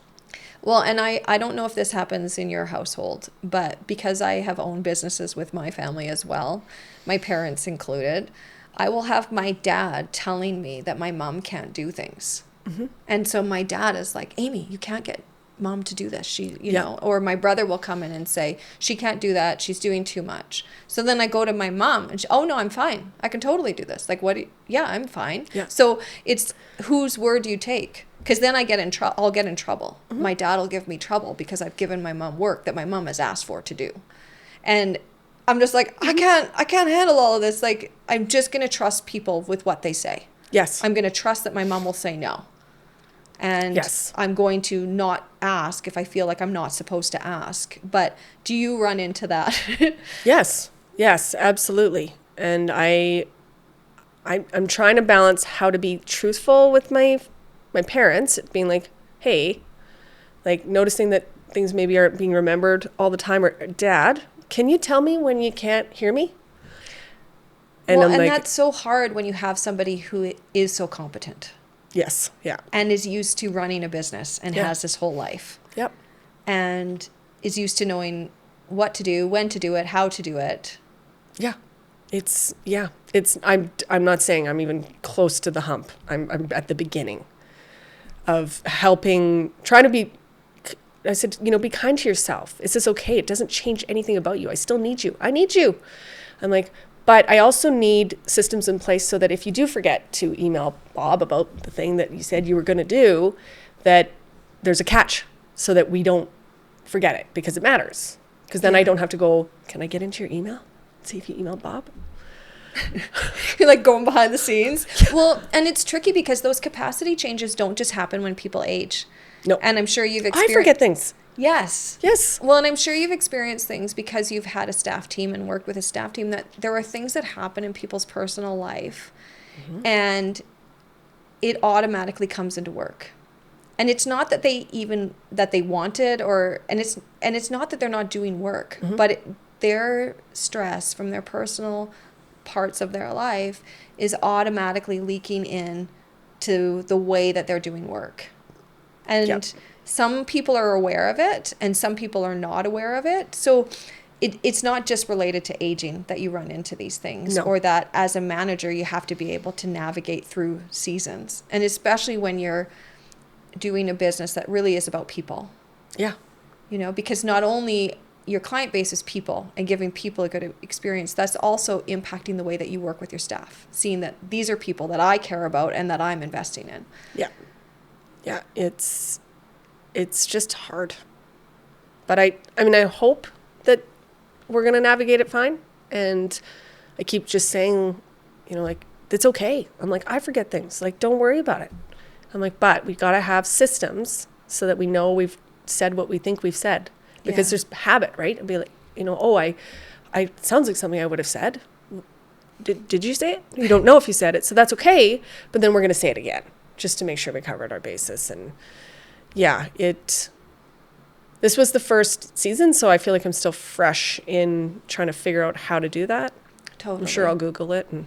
Speaker 1: Well, and I don't know if this happens in your household, but because I have owned businesses with my family as well, my parents included, I will have my dad telling me that my mom can't do things. Mm-hmm. And so my dad is like, Amy, you can't get mom to do this. She, you know, or my brother will come in and say, she can't do that. She's doing too much. So then I go to my mom and oh no, I'm fine. I can totally do this. Like, yeah, I'm fine. Yeah. So it's whose word do you take? Because then I'll get in trouble. Mm-hmm. My dad will give me trouble because I've given my mom work that my mom has asked for to do. And I'm just like, I can't handle all of this. Like, I'm just going to trust people with what they say.
Speaker 2: Yes.
Speaker 1: I'm going to trust that my mom will say no. And I'm going to not ask if I feel like I'm not supposed to ask. But do you run into that?
Speaker 2: Yes, absolutely. And I'm trying to balance how to be truthful with my parents, being like, hey, like noticing that things maybe aren't being remembered all the time, or Dad, can you tell me when you can't hear me? And
Speaker 1: that's so hard when you have somebody who is so competent.
Speaker 2: Yes, yeah.
Speaker 1: And is used to running a business and has this whole life.
Speaker 2: Yep.
Speaker 1: And is used to knowing what to do, when to do it, how to do it.
Speaker 2: Yeah. I'm not saying I'm even close to the hump. I'm at the beginning of trying to be, I said, be kind to yourself. Is this okay? It doesn't change anything about you. I still need you. I need you. I'm like, but I also need systems in place so that if you do forget to email Bob about the thing that you said you were going to do, that there's a catch so that we don't forget it, because it matters. Because then I don't have to go, can I get into your email? See if you emailed Bob.
Speaker 1: You're like going behind the scenes. Well, and it's tricky because those capacity changes don't just happen when people age.
Speaker 2: No.
Speaker 1: And I'm sure you've experienced.
Speaker 2: I forget things.
Speaker 1: Yes.
Speaker 2: Yes.
Speaker 1: Well, and I'm sure you've experienced things because you've had a staff team and worked with a staff team, that there are things that happen in people's personal life, and it automatically comes into work. And it's not that they wanted, and it's not that they're not doing work, but their stress from their personal parts of their life is automatically leaking in to the way that they're doing work. And some people are aware of it and some people are not aware of it. So it's not just related to aging that you run into these things, or that as a manager you have to be able to navigate through seasons. And especially when you're doing a business that really is about people. Yeah. Because not only your client base is people and giving people a good experience, that's also impacting the way that you work with your staff, seeing that these are people that I care about and that I'm investing in. Yeah. Yeah, it's just hard. But I hope that we're going to navigate it fine. And I keep just saying, like, it's okay. I'm like, I forget things. Like, don't worry about it. I'm like, but we got to have systems so that we know we've said what we think we've said. Because there's habit, right? And be like, I sounds like something I would have said. Did you say it? You don't know if you said it, so that's okay. But then we're going to say it again, just to make sure we covered our bases. And this was the first season, so I feel like I'm still fresh in trying to figure out how to do that. Totally. I'm sure I'll Google it and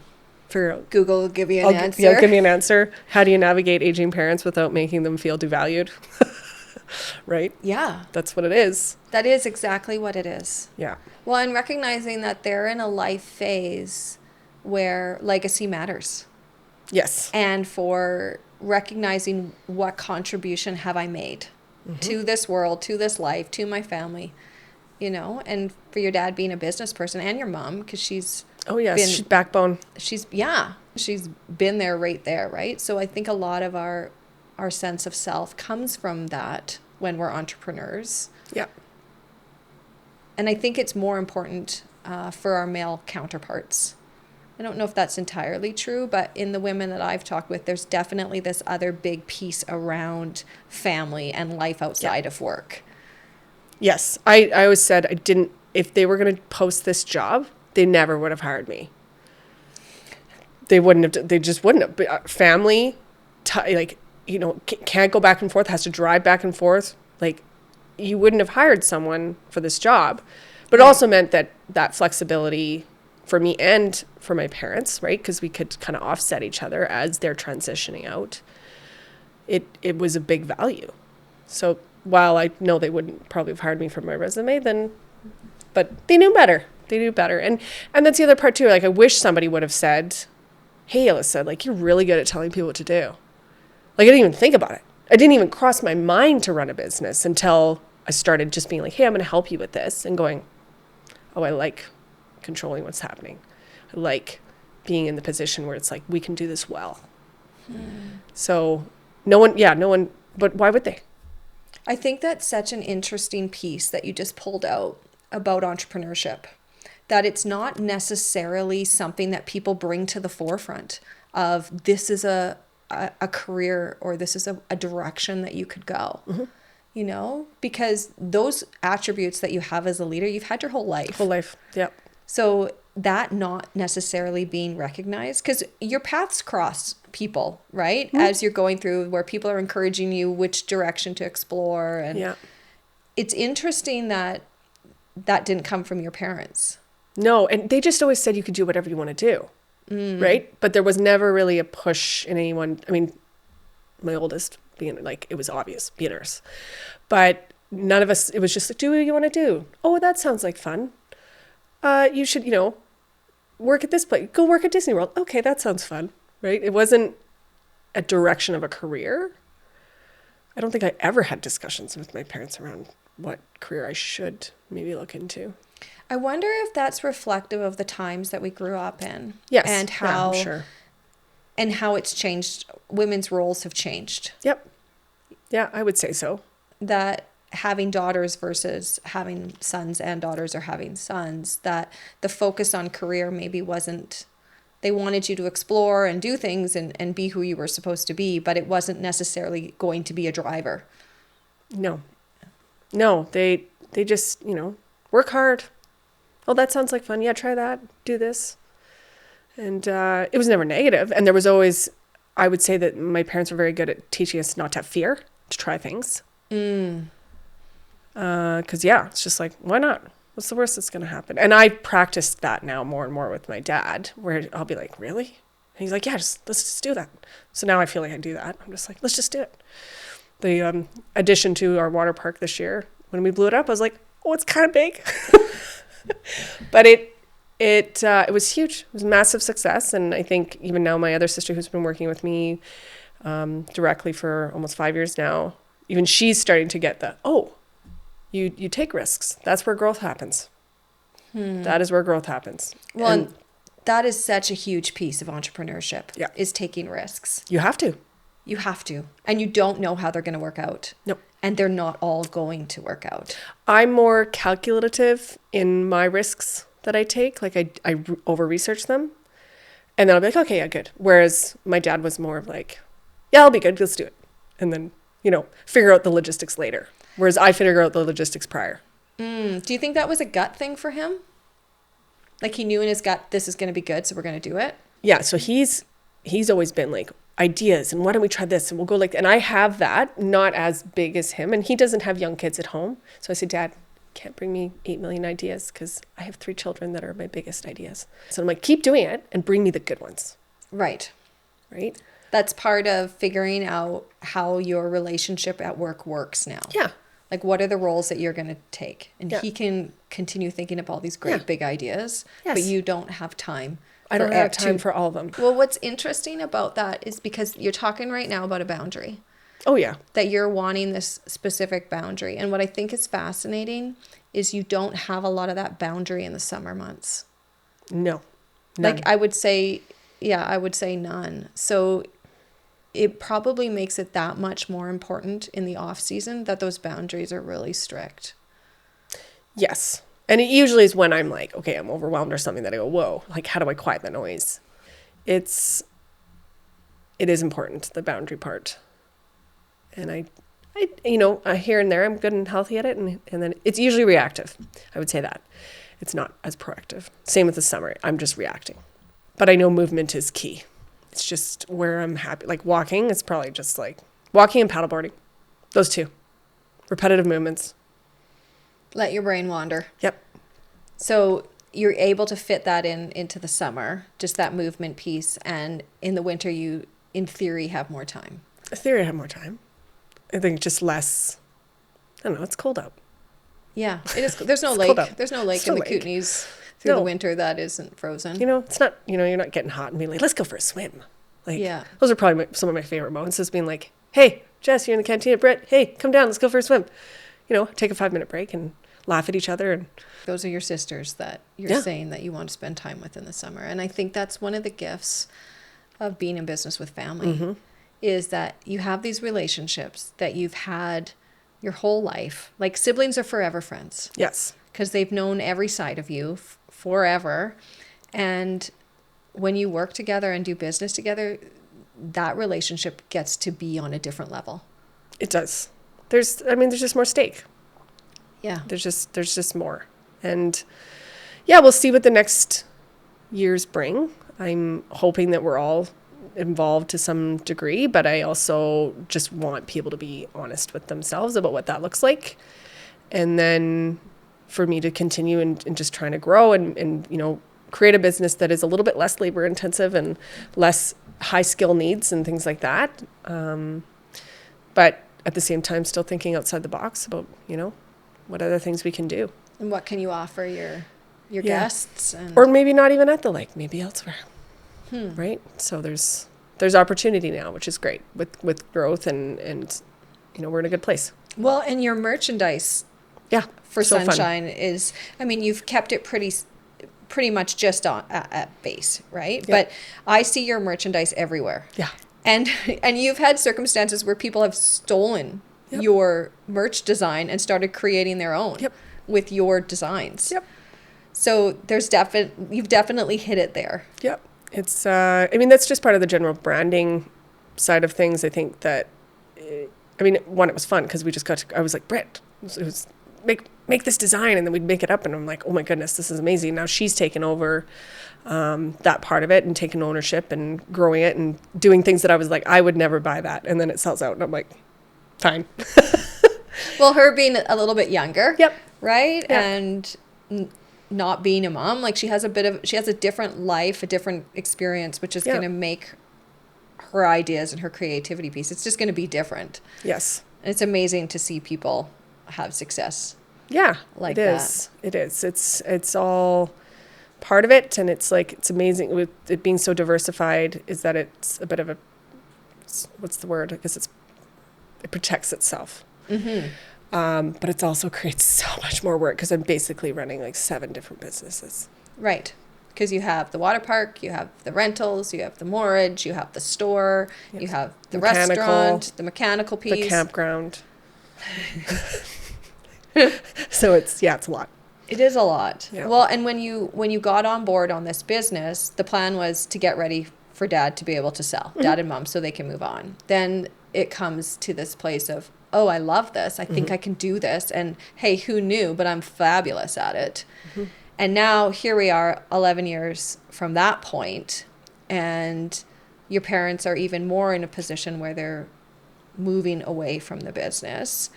Speaker 1: figure out. Google will give you an answer.
Speaker 2: Yeah, give me an answer. How do you navigate aging parents without making them feel devalued? Right? Yeah. That's what it is.
Speaker 1: That is exactly what it is.
Speaker 2: Yeah.
Speaker 1: Well, and recognizing that they're in a life phase where legacy matters.
Speaker 2: Yes.
Speaker 1: and for recognizing what contribution have I made to this world, to this life, to my family, you know, and for your dad being a business person and your mom, because she's
Speaker 2: Oh, yes.
Speaker 1: been,
Speaker 2: She's backbone.
Speaker 1: she's been there right there, right? So I think a lot of our sense of self comes from that when we're entrepreneurs.
Speaker 2: Yeah.
Speaker 1: And I think it's more important for our male counterparts. I don't know if that's entirely true, but in the women that I've talked with, there's definitely this other big piece around family and life outside of work.
Speaker 2: Yes. I always said if they were going to post this job, they never would have hired me. They just wouldn't have. But, family, like, you know, can't go back and forth, has to drive back and forth. Like, you wouldn't have hired someone for this job. But it also meant that flexibility for me and for my parents, right? Because we could kind of offset each other as they're transitioning out. It was a big value. So while I know they wouldn't probably have hired me for my resume, but they knew better. They knew better. And that's the other part too. Like, I wish somebody would have said, hey, Alissa, like, you're really good at telling people what to do. Like, I didn't even think about it. I didn't even cross my mind to run a business until I started just being like, hey, I'm going to help you with this, and going, oh, I like controlling what's happening. I like being in the position where it's like, we can do this well. So no one, but why would they?
Speaker 1: I think that's such an interesting piece that you just pulled out about entrepreneurship, that it's not necessarily something that people bring to the forefront of this is a career, or this is a direction that you could go. You know, because those attributes that you have as a leader, you've had your whole life.
Speaker 2: Yep.
Speaker 1: So that not necessarily being recognized, because your paths cross people, right? As you're going through, where people are encouraging you which direction to explore. And it's interesting that didn't come from your parents.
Speaker 2: No, and they just always said you could do whatever you want to do, right? But there was never really a push in anyone. I mean, my oldest being like, it was obvious, be a nurse. But none of us, it was just like, do what you want to do. Oh, that sounds like fun. You should, you know, work at this place. Go work at Disney World. Okay, that sounds fun, right? It wasn't a direction of a career. I don't think I ever had discussions with my parents around what career I should maybe look into.
Speaker 1: I wonder if that's reflective of the times that we grew up in.
Speaker 2: Yes.
Speaker 1: And how,
Speaker 2: I'm sure.
Speaker 1: And how it's changed. Women's roles have changed.
Speaker 2: Yep. Yeah, I would say so.
Speaker 1: That having daughters versus having sons, and daughters or having sons, that the focus on career maybe wasn't, they wanted you to explore and do things and be who you were supposed to be, but it wasn't necessarily going to be a driver.
Speaker 2: No, they just, you know, work hard. Oh, that sounds like fun. Yeah, try that. Do this. And it was never negative. And there was always, I would say that my parents were very good at teaching us not to have fear, to try things. Because, it's just like, why not? What's the worst that's going to happen? And I practiced that now more and more with my dad, where I'll be like, really? And he's like, yeah, let's just do that. So now I feel like I do that. I'm just like, let's just do it. The addition to our water park this year, when we blew it up, I was like, oh, it's kind of big. But it was huge. It was a massive success. And I think even now my other sister, who's been working with me directly for almost 5 years now, even she's starting to get you take risks. That's where growth happens. That is where growth happens.
Speaker 1: Well, and that is such a huge piece of entrepreneurship, is taking risks.
Speaker 2: You have to.
Speaker 1: You have to. And you don't know how they're going to work out.
Speaker 2: No.
Speaker 1: And they're not all going to work out.
Speaker 2: I'm more calculative in my risks that I take. Like, I over-research them. And then I'll be like, okay, yeah, good. Whereas my dad was more of like, yeah, I'll be good. Let's do it. And then, figure out the logistics later. Whereas I figure out the logistics prior.
Speaker 1: Do you think that was a gut thing for him? Like, he knew in his gut, this is going to be good, so we're going to do it?
Speaker 2: Yeah, so he's always been like, ideas, and why don't we try this, and we'll go like, and I have that, not as big as him, and he doesn't have young kids at home. So I said, Dad, can't bring me 8 million ideas because I have 3 children that are my biggest ideas. So I'm like, keep doing it and bring me the good ones.
Speaker 1: Right.
Speaker 2: Right?
Speaker 1: That's part of figuring out how your relationship at work works now.
Speaker 2: Yeah.
Speaker 1: Like, what are the roles that you're going to take? And he can continue thinking of all these great big ideas, but you don't have time
Speaker 2: I don't have time for all of them.
Speaker 1: Well, what's interesting about that is because you're talking right now about a boundary.
Speaker 2: Oh, yeah.
Speaker 1: That you're wanting this specific boundary. And what I think is fascinating is you don't have a lot of that boundary in the summer months.
Speaker 2: No. None.
Speaker 1: Like I would say none. So it probably makes it that much more important in the off season that those boundaries are really strict.
Speaker 2: Yes. And it usually is when I'm like, okay, I'm overwhelmed or something that I go, whoa, like how do I quiet the noise? It is important, the boundary part. And I here and there, I'm good and healthy at it. And then it's usually reactive. I would say that. It's not as proactive. Same with the summer. I'm just reacting. But I know movement is key. It's just where I'm happy. Like walking, it's probably just like walking and paddleboarding. Those two. Repetitive movements.
Speaker 1: Let your brain wander.
Speaker 2: Yep.
Speaker 1: So you're able to fit that into the summer, just that movement piece. And in the winter, you, in theory, have more time.
Speaker 2: In theory, I have more time. I think just less. I don't know. It's cold out.
Speaker 1: Yeah, it is. There's no lake. There's no lake in the Kootenays through the winter that isn't frozen.
Speaker 2: It's not. You're not getting hot and being like, let's go for a swim. Like,
Speaker 1: yeah.
Speaker 2: Those are probably some of my favorite moments. Is being like, hey, Jess, you're in the canteen. Britt, hey, come down. Let's go for a swim. Take a 5-minute break and laugh at each other. And
Speaker 1: those are your sisters that you're saying that you want to spend time with in the summer. And I think that's one of the gifts of being in business with family is that you have these relationships that you've had your whole life. Like siblings are forever friends.
Speaker 2: Yes.
Speaker 1: Because they've known every side of you forever. And when you work together and do business together, that relationship gets to be on a different level.
Speaker 2: It does. There's just more stake.
Speaker 1: Yeah.
Speaker 2: There's just more. And yeah, we'll see what the next years bring. I'm hoping that we're all involved to some degree, but I also just want people to be honest with themselves about what that looks like. And then for me to continue and just trying to grow and create a business that is a little bit less labor intensive and less high skill needs and things like that. But at the same time, still thinking outside the box about, what other things we can do.
Speaker 1: And what can you offer your guests?
Speaker 2: Or maybe not even at the lake, maybe elsewhere. Right? So there's opportunity now, which is great with growth and we're in a good place.
Speaker 1: Well, and your merchandise for
Speaker 2: so
Speaker 1: Sunshine is, you've kept it pretty much just at base, right? Yeah. But I see your merchandise everywhere.
Speaker 2: Yeah.
Speaker 1: And you've had circumstances where people have stolen your merch design and started creating their own with your designs. Yep. So you've definitely hit it there. Yep.
Speaker 2: It's, that's just part of the general branding side of things. I think that, it was fun because I was like, Britt, it was make this design, and then we'd make it up, and I'm like, oh my goodness, this is amazing. Now she's taken over that part of it and taken ownership and growing it and doing things that I was like, I would never buy that. And then it sells out, and I'm like, fine.
Speaker 1: Well, her being a little bit younger.
Speaker 2: Yep.
Speaker 1: Right? Yep. And not being a mom, like she has a different life, a different experience, which is going to make her ideas and her creativity piece. It's just going to be different.
Speaker 2: Yes.
Speaker 1: And it's amazing to see people have success.
Speaker 2: Yeah.
Speaker 1: Like
Speaker 2: it is. It is. It's all part of it. And it's amazing with it being so diversified is that it's a bit of what's the word? I guess it protects itself. Mm-hmm. But it also creates so much more work because I'm basically running 7 different businesses.
Speaker 1: Right. Because you have the water park, you have the rentals, you have the moorage, you have the store, you have the restaurant, the mechanical piece.
Speaker 2: The campground. So it's a lot.
Speaker 1: It is a lot.
Speaker 2: Yeah.
Speaker 1: Well, and when you got on board on this business, the plan was to get ready for Dad to be able to sell, Dad and Mom, so they can move on. Then it comes to this place of, oh, I love this. I think I can do this. And hey, who knew? But I'm fabulous at it. Mm-hmm. And now here we are 11 years from that point, and your parents are even more in a position where they're moving away from the business.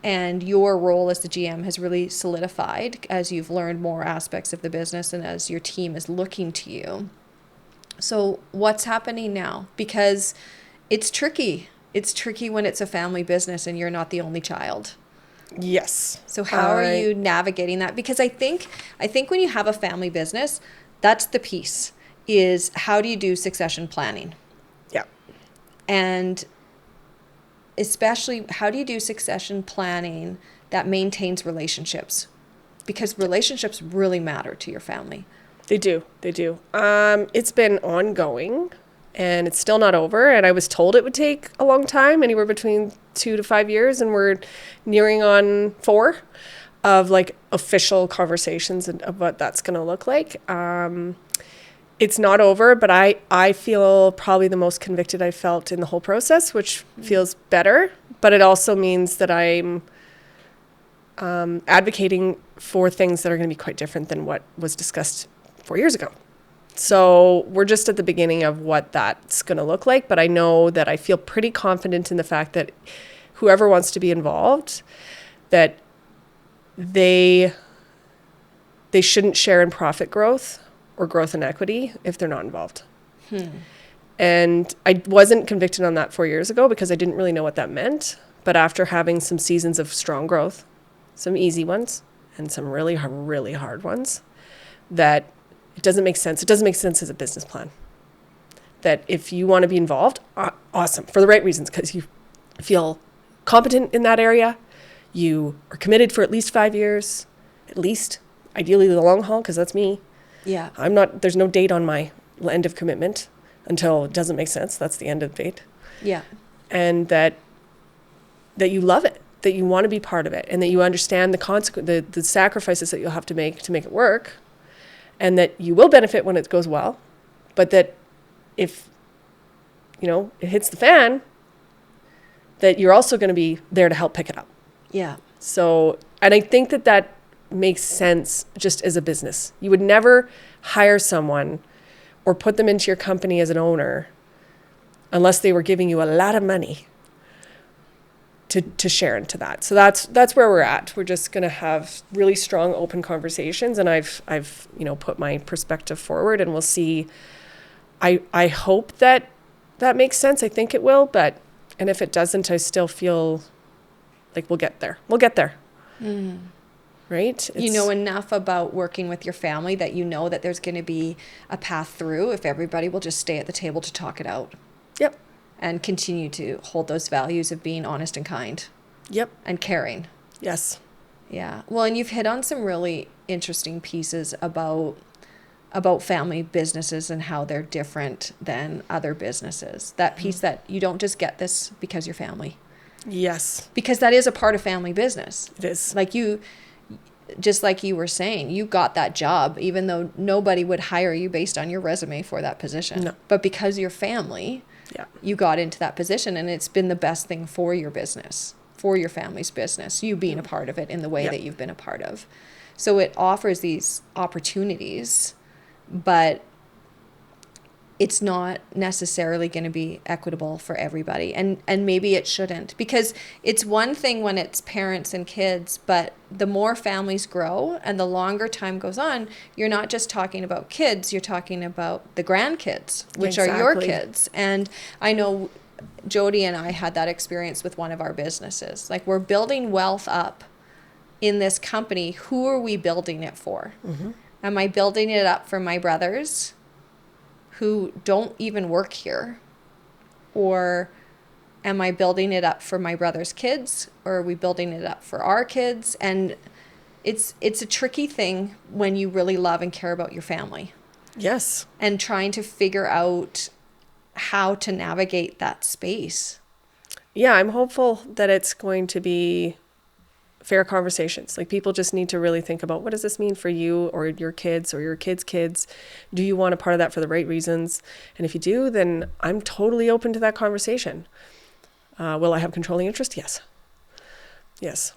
Speaker 1: And your role as the GM has really solidified as you've learned more aspects of the business and as your team is looking to you. So what's happening now? Because it's tricky. It's tricky when it's a family business and you're not the only child.
Speaker 2: Yes.
Speaker 1: So how are you navigating that? Because I think when you have a family business, That's the piece, is how do you do succession planning?
Speaker 2: Yeah.
Speaker 1: And especially, how do you do succession planning that maintains relationships? Because relationships really matter to your family.
Speaker 2: They do. They do. It's been ongoing and it's still not over. And I was told it would take a long time, anywhere between 2 to 5 years. And we're nearing on 4 of like official conversations of what that's going to look like. It's not over, but I feel probably the most convicted I felt in the whole process, which feels better. But it also means that I'm advocating for things that are going to be quite different than what was discussed 4 years ago. So we're just at the beginning of what that's going to look like. But I know that I feel pretty confident in the fact that whoever wants to be involved, that they shouldn't share in profit growth or growth in equity if they're not involved. And I wasn't convicted on that 4 years ago because I didn't really know what that meant. But after having some seasons of strong growth, some easy ones and some really hard ones, that it doesn't make sense. It doesn't make sense as a business plan. That if you want to be involved, awesome, for the right reasons, because you feel competent in that area, you are committed for at least 5 years, at least, ideally the long haul, because that's me.
Speaker 1: Yeah.
Speaker 2: There's no date on my end of commitment until it doesn't make sense. That's the end of the date.
Speaker 1: Yeah.
Speaker 2: And that you love it, that you want to be part of it, and that you understand the sacrifices that you'll have to make it work, and that you will benefit when it goes well, but that if, it hits the fan, that you're also going to be there to help pick it up.
Speaker 1: Yeah.
Speaker 2: So, and I think that makes sense just as a business. You would never hire someone or put them into your company as an owner unless they were giving you a lot of money to share into that. So that's where we're at. We're just going to have really strong, open conversations, and I've put my perspective forward, and we'll see. I hope that makes sense. I think it will, and if it doesn't, I still feel like we'll get there. We'll get there. Right?
Speaker 1: You know enough about working with your family that you know that there's going to be a path through if everybody will just stay at the table to talk it out.
Speaker 2: Yep.
Speaker 1: And continue to hold those values of being honest and kind.
Speaker 2: Yep.
Speaker 1: And caring.
Speaker 2: Yes.
Speaker 1: Yeah. Well, and you've hit on some really interesting pieces about family businesses and how they're different than other businesses. That piece that you don't just get this because you're family.
Speaker 2: Yes.
Speaker 1: Because that is a part of family business.
Speaker 2: It is.
Speaker 1: Just like you were saying, you got that job even though nobody would hire you based on your resume for that position.
Speaker 2: No.
Speaker 1: But because you're family, you got into that position, and it's been the best thing for your business, for your family's business, you being a part of it in the way that you've been a part of. So it offers these opportunities, but it's not necessarily going to be equitable for everybody. And maybe it shouldn't, because it's one thing when it's parents and kids, but the more families grow and the longer time goes on, you're not just talking about kids, you're talking about the grandkids, which are your kids. And I know Jody and I had that experience with one of our businesses. Like, we're building wealth up in this company. Who are we building it for? Mm-hmm. Am I building it up for my brothers who don't even work here? Or am I building it up for my brother's kids? Or are we building it up for our kids? And it's a tricky thing when you really love and care about your family.
Speaker 2: Yes.
Speaker 1: And trying to figure out how to navigate that space.
Speaker 2: Yeah, I'm hopeful that it's going to be fair conversations. Like, people just need to really think about, what does this mean for you or your kids or your kids' kids? Do you want a part of that for the right reasons? And if you do, then I'm totally open to that conversation. Will I have controlling interest? Yes.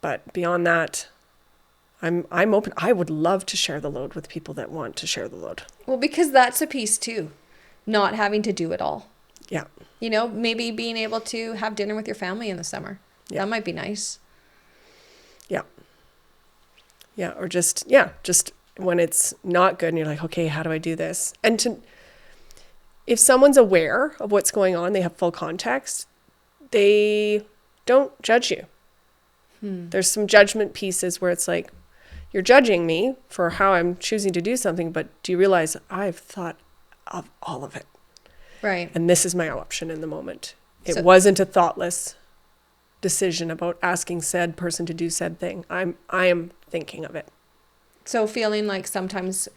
Speaker 2: But beyond that, I'm open. I would love to share the load with people that want to share the load.
Speaker 1: Well, because that's a piece too. Not having to do it all.
Speaker 2: Yeah.
Speaker 1: Maybe being able to have dinner with your family in the summer. Yeah. That might be nice.
Speaker 2: Yeah. Yeah. Or just when it's not good and you're like, okay, how do I do this? And if someone's aware of what's going on, they have full context, they don't judge you. There's some judgment pieces where it's like, you're judging me for how I'm choosing to do something, but do you realize I've thought of all of it?
Speaker 1: Right.
Speaker 2: And this is my option in the moment. It
Speaker 1: So-
Speaker 2: wasn't a thoughtless decision about asking said person to do said thing. I am thinking of it.
Speaker 1: So feeling like sometimes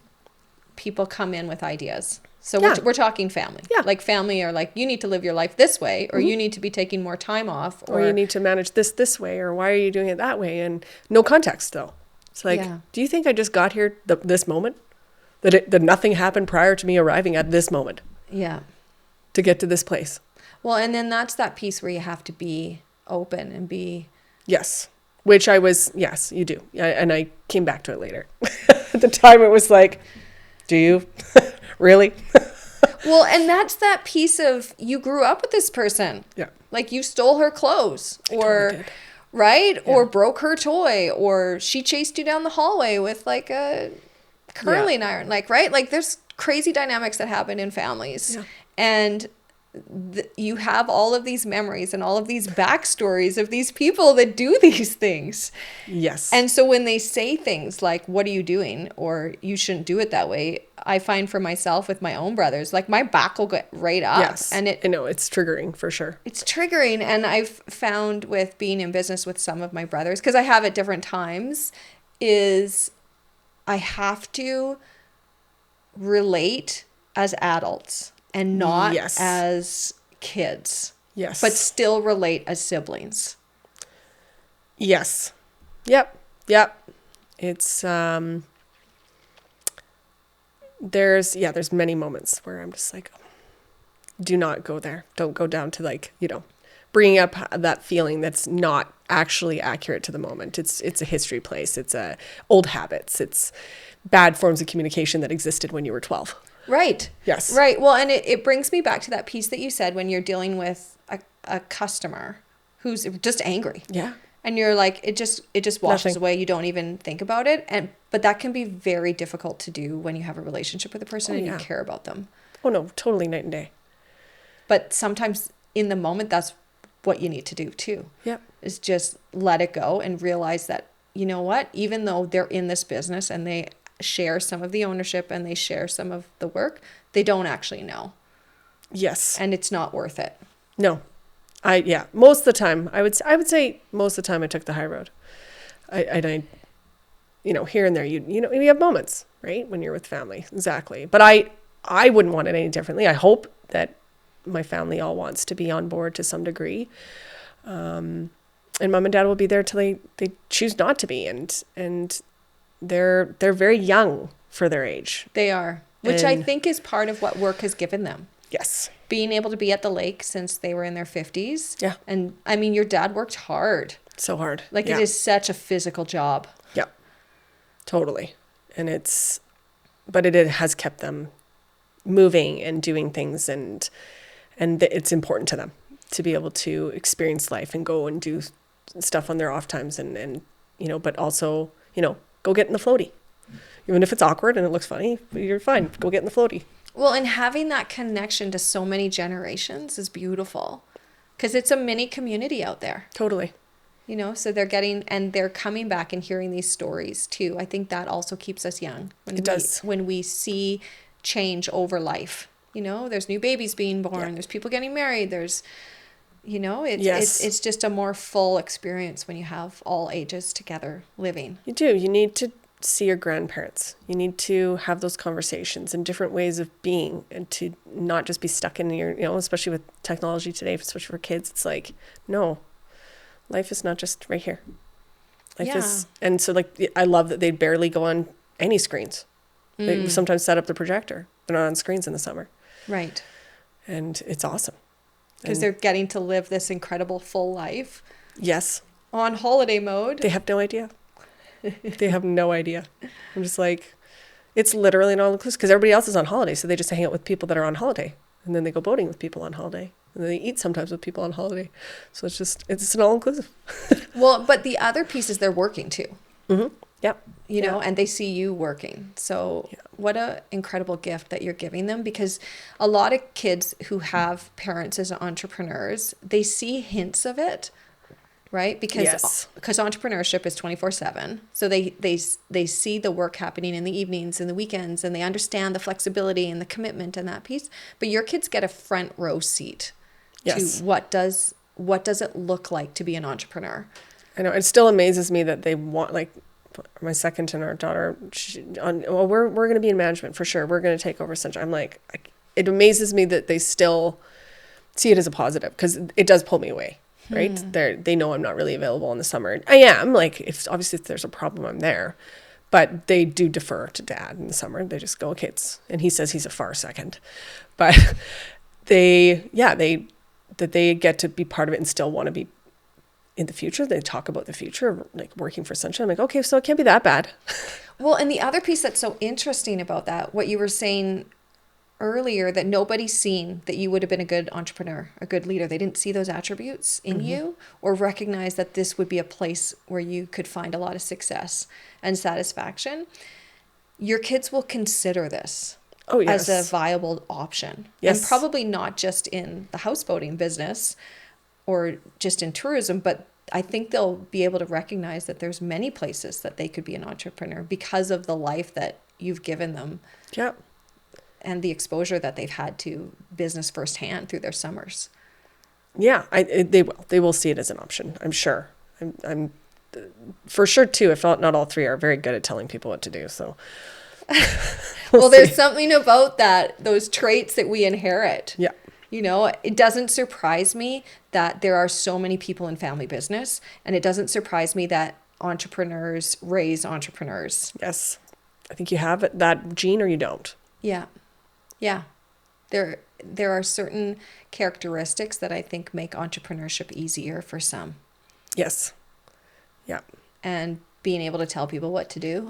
Speaker 1: people come in with ideas. So
Speaker 2: Yeah.
Speaker 1: we're talking family.
Speaker 2: Yeah.
Speaker 1: Like family are like, you need to live your life this way, or you need to be taking more time off.
Speaker 2: Or you need to manage this way, or why are you doing it that way? And no context though. It's like,
Speaker 1: Yeah.
Speaker 2: do you think I just got here this moment? That nothing happened prior to me arriving at this moment
Speaker 1: Yeah.
Speaker 2: to get to this place?
Speaker 1: Well, and then that's that piece where you have to be open and be...
Speaker 2: Yes. Which I was, yes, you do. And I came back to it later. At the time it was like, do you? Really?
Speaker 1: Well, and that's that piece of you grew up with this person.
Speaker 2: Yeah.
Speaker 1: Like you stole her clothes or,
Speaker 2: totally did.
Speaker 1: right? Yeah. Or broke her toy, or she chased you down the hallway with like a curling iron, like, right? Like there's crazy dynamics that happen in families.
Speaker 2: Yeah.
Speaker 1: And you have all of these memories and all of these backstories of these people that do these things.
Speaker 2: Yes.
Speaker 1: And so when they say things like, what are you doing? Or you shouldn't do it that way. I find for myself with my own brothers, like my back will get right up.
Speaker 2: Yes.
Speaker 1: And
Speaker 2: I know it's triggering for sure.
Speaker 1: it's triggering. And I've found with being in business with some of my brothers, because I have at different times, is I have to relate as adults and not
Speaker 2: Yes.
Speaker 1: as kids.
Speaker 2: Yes.
Speaker 1: But still relate as siblings.
Speaker 2: Yes. Yep. It's there's many moments where I'm just like, do not go there. Don't go down to like, bringing up that feeling that's not actually accurate to the moment. It's a history place. It's old habits. It's bad forms of communication that existed when you were 12.
Speaker 1: Right.
Speaker 2: Yes.
Speaker 1: Right. Well, and it brings me back to that piece that you said when you're dealing with a customer who's just angry.
Speaker 2: Yeah.
Speaker 1: And you're like, it just washes
Speaker 2: Nothing.
Speaker 1: away. You don't even think about it. But that can be very difficult to do when you have a relationship with a person and
Speaker 2: yeah.
Speaker 1: you care about them.
Speaker 2: Oh no, totally night and day.
Speaker 1: But sometimes in the moment, that's what you need to do too.
Speaker 2: Yep.
Speaker 1: Is just let it go and realize that, you know what, even though they're in this business and they share some of the ownership and they share some of the work, they don't actually know.
Speaker 2: Yes.
Speaker 1: And it's not worth it.
Speaker 2: No. Most of the time, I would say most of the time I took the high road. I here and there, you have moments, right? When you're with family. Exactly. But I wouldn't want it any differently. I hope that my family all wants to be on board to some degree. And mom and dad will be there till they choose not to be. And they're very young for their age.
Speaker 1: They are, which I
Speaker 2: And-
Speaker 1: think is part of what work has given them.
Speaker 2: Yes.
Speaker 1: Being able to be at the lake since they were in their 50s.
Speaker 2: Yeah.
Speaker 1: And I mean, your dad worked hard.
Speaker 2: So hard.
Speaker 1: Like
Speaker 2: Yeah.
Speaker 1: it is such a physical job.
Speaker 2: Yeah, totally. And but it has kept them moving and doing things, and it's important to them to be able to experience life and go and do stuff on their off times and but also, go get in the floaty. Even if it's awkward and it looks funny, you're fine. Go get in the floaty.
Speaker 1: Well, and having that connection to so many generations is beautiful because it's a mini community out there.
Speaker 2: Totally.
Speaker 1: So they're coming back and hearing these stories too. I think that also keeps us young.
Speaker 2: It does.
Speaker 1: When we see change over life, there's new babies being born,
Speaker 2: Yeah.
Speaker 1: there's people getting married, there's,
Speaker 2: Yes.
Speaker 1: it's just a more full experience when you have all ages together living.
Speaker 2: You do. You need to see your grandparents. You need to have those conversations and different ways of being, and to not just be stuck in your, especially with technology today, especially for kids. It's like, no, life is not just right here. Life is, and so like, I love that they barely go on any screens. They sometimes set up the projector. They're not on screens in the summer.
Speaker 1: Right.
Speaker 2: And it's awesome.
Speaker 1: Because
Speaker 2: And-
Speaker 1: they're getting to live this incredible full life
Speaker 2: Yes.
Speaker 1: on holiday mode.
Speaker 2: They have no idea. They have no idea. I'm just like, it's literally an all-inclusive, because everybody else is on holiday. So they just hang out with people that are on holiday. And then they go boating with people on holiday. And then they eat sometimes with people on holiday. So it's an all-inclusive.
Speaker 1: Well, but the other piece is they're working too.
Speaker 2: Mm-hmm. Yep.
Speaker 1: And they see you working. So what a incredible gift that you're giving them, because a lot of kids who have parents as entrepreneurs, they see hints of it, right?
Speaker 2: Yes.
Speaker 1: Because entrepreneurship is 24/7. So they see the work happening in the evenings and the weekends, and they understand the flexibility and the commitment and that piece. But your kids get a front row seat
Speaker 2: Yes.
Speaker 1: to what does it look like to be an entrepreneur.
Speaker 2: I know. It still amazes me that they want, like, my second and our daughter, we're going to be in management for sure. We're going to take over Sunshine. I'm like, it amazes me that they still see it as a positive, because it does pull me away, right? They know I'm not really available in the summer. I am, like, if there's a problem, I'm there. But they do defer to dad in the summer. They just go, okay, and he says he's a far second. But they get to be part of it and still want to be in the future. They talk about the future, like working for Sunshine. I'm like, okay, so it can't be that bad.
Speaker 1: Well, and the other piece that's so interesting about that, what you were saying earlier, that nobody's seen that you would have been a good entrepreneur, a good leader. They didn't see those attributes in you, or recognize that this would be a place where you could find a lot of success and satisfaction. Your kids will consider this as a viable option.
Speaker 2: Yes.
Speaker 1: And probably not just in the houseboating business or just in tourism, but I think they'll be able to recognize that there's many places that they could be an entrepreneur because of the life that you've given them.
Speaker 2: Yeah.
Speaker 1: And the exposure that they've had to business firsthand through their summers.
Speaker 2: Yeah, they will see it as an option. I'm sure. I'm for sure too. If not all three are very good at telling people what to do. So,
Speaker 1: well, there's something about those traits that we inherit.
Speaker 2: Yeah.
Speaker 1: You know, it doesn't surprise me that there are so many people in family business, and it doesn't surprise me that entrepreneurs raise entrepreneurs.
Speaker 2: Yes, I think you have that gene or you don't.
Speaker 1: Yeah. Yeah. There are certain characteristics that I think make entrepreneurship easier for some.
Speaker 2: Yes. Yeah.
Speaker 1: And being able to tell people what to do.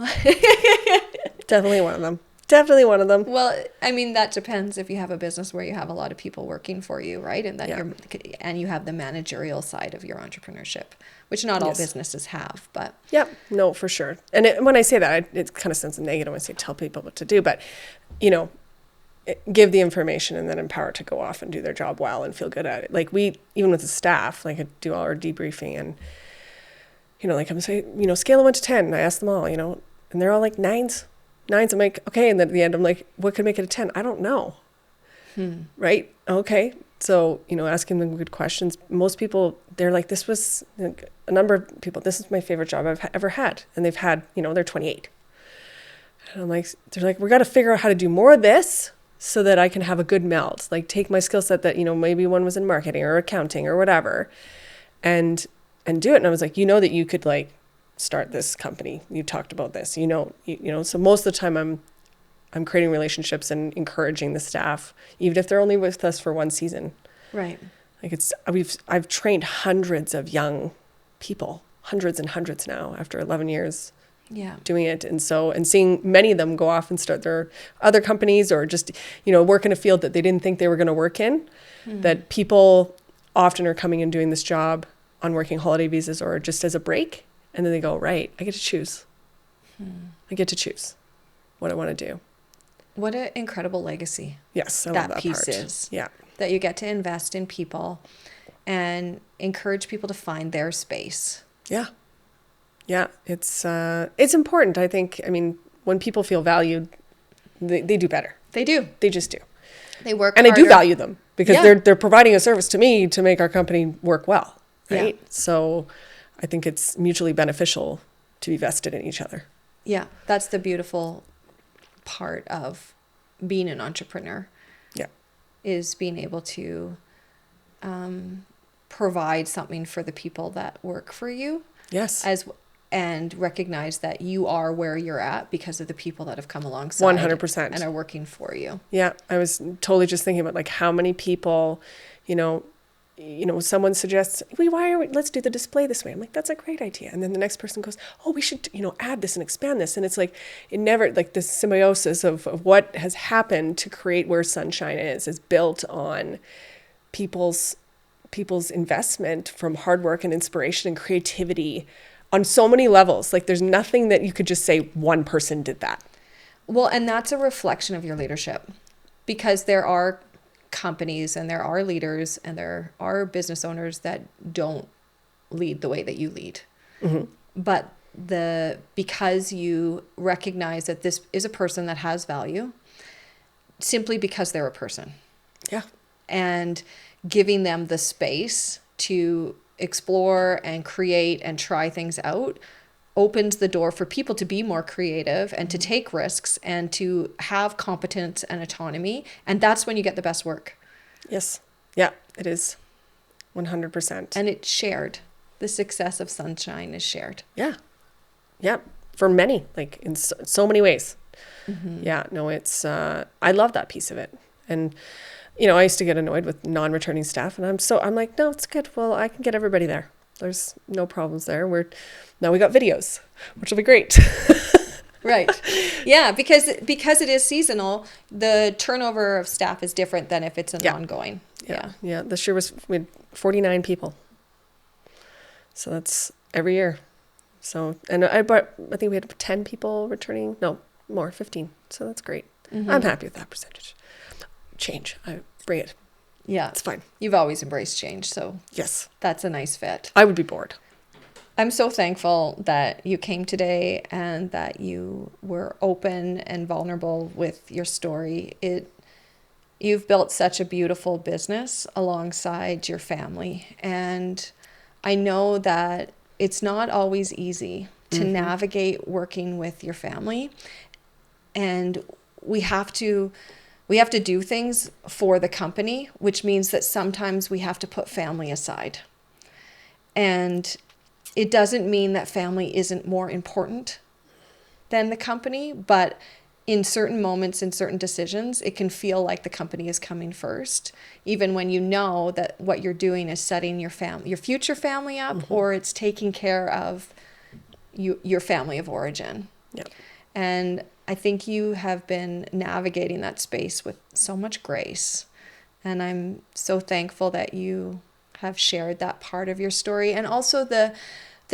Speaker 2: Definitely one of them. Definitely one of them.
Speaker 1: Well, I mean, that depends if you have a business where you have a lot of people working for you, right? And that you have the managerial side of your entrepreneurship, which not all businesses have, but.
Speaker 2: Yeah, no, for sure. And when I say that, it kind of sounds negative when I say tell people what to do, but, give the information and then empower to go off and do their job well and feel good at it. Like even with the staff, like I do all our debriefing and, like I'm saying, scale of 1 to 10. I ask them all, and they're all like nines. I'm like, okay. And then at the end, I'm like, what could make it a 10? I don't know. Right. Okay. So, asking them good questions. Most people, they're like, this was a number of people. This is my favorite job I've ever had. And they've had, they're 28. And I'm like, they're like, we got to figure out how to do more of this so that I can have a good meld. Like take my skill set that, maybe one was in marketing or accounting or whatever and do it. And I was like, that you could like start this company. You talked about this, so most of the time I'm creating relationships and encouraging the staff, even if they're only with us for one season.
Speaker 1: Right.
Speaker 2: Like I've trained hundreds of young people, hundreds and hundreds now after 11 years doing it. And seeing many of them go off and start their other companies or just, work in a field that they didn't think they were going to work in, that people often are coming and doing this job on working holiday visas or just as a break. And then they go, right, I get to choose. I get to choose what I want to do.
Speaker 1: What an incredible legacy.
Speaker 2: Yes, I love that
Speaker 1: piece
Speaker 2: part.
Speaker 1: Is.
Speaker 2: Yeah.
Speaker 1: That you get to invest in people and encourage people to find their space.
Speaker 2: Yeah. Yeah. It's important. I think, when people feel valued, they do better.
Speaker 1: They do.
Speaker 2: They just do.
Speaker 1: They work
Speaker 2: and
Speaker 1: harder.
Speaker 2: I do value them because they're providing a service to me to make our company work well. Right. Yeah. So I think it's mutually beneficial to be vested in each other.
Speaker 1: Yeah. That's the beautiful part of being an entrepreneur.
Speaker 2: Yeah.
Speaker 1: Is being able to provide something for the people that work for you.
Speaker 2: Yes.
Speaker 1: And recognize that you are where you're at because of the people that have come alongside
Speaker 2: 100%
Speaker 1: and are working for you.
Speaker 2: Yeah. I was totally just thinking about like how many people, someone suggests, let's do the display this way. I'm like, that's a great idea. And then the next person goes, oh, we should, add this and expand this. And it's like, it never, like this symbiosis of what has happened to create where Sunshine is built on people's investment from hard work and inspiration and creativity on so many levels. Like there's nothing that you could just say one person did that.
Speaker 1: Well, and that's a reflection of your leadership because there are companies and there are leaders and there are business owners that don't lead the way that you lead. But because you recognize that this is a person that has value simply because they're a person.
Speaker 2: Yeah.
Speaker 1: And giving them the space to explore and create and try things out opens the door for people to be more creative and to take risks and to have competence and autonomy. And that's when you get the best work.
Speaker 2: Yes. Yeah, it is 100%.
Speaker 1: And it's shared. The success of Sunshine is shared.
Speaker 2: Yeah. Yeah. For many, like in so many ways. Yeah, no, it's, I love that piece of it. And, you know, I used to get annoyed with non-returning staff, and I'm like, no, it's good. Well, I can get everybody there. There's no problems there. Now we got videos, which will be great.
Speaker 1: Right. Yeah, because it is seasonal, the turnover of staff is different than if it's an ongoing. Yeah.
Speaker 2: Yeah. This year we had 49 people. So that's every year. So, and I think we had 10 people returning. No, more, 15. So that's great. I'm happy with that percentage. Change. I bring it.
Speaker 1: Yeah.
Speaker 2: It's fine.
Speaker 1: You've always embraced change. So
Speaker 2: yes,
Speaker 1: that's a nice fit.
Speaker 2: I would be bored.
Speaker 1: I'm so thankful that you came today and that you were open and vulnerable with your story. You've built such a beautiful business alongside your family. And I know that it's not always easy to navigate working with your family. And we have to do things for the company, which means that sometimes we have to put family aside. And it doesn't mean that family isn't more important than the company, but in certain moments, in certain decisions, it can feel like the company is coming first, even when you know that what you're doing is setting your future family up, or it's taking care of your family of origin.
Speaker 2: Yep.
Speaker 1: And I think you have been navigating that space with so much grace. And I'm so thankful that you have shared that part of your story, and also the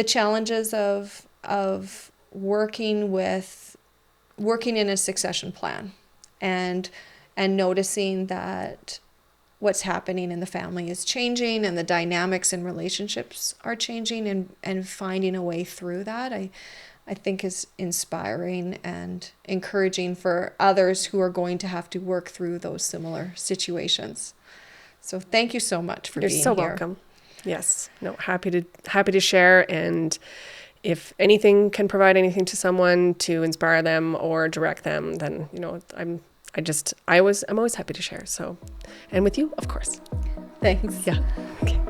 Speaker 1: challenges of working in a succession plan and noticing that what's happening in the family is changing and the dynamics and relationships are changing, and finding a way through that. I think is inspiring and encouraging for others who are going to have to work through those similar situations. So thank you so much for being here.
Speaker 2: You're so welcome. Yes. No, happy to share. And if anything can provide anything to someone to inspire them or direct them, then, you know, I'm always happy to share. So, and with you, of course.
Speaker 1: Thanks.
Speaker 2: Yeah. Okay.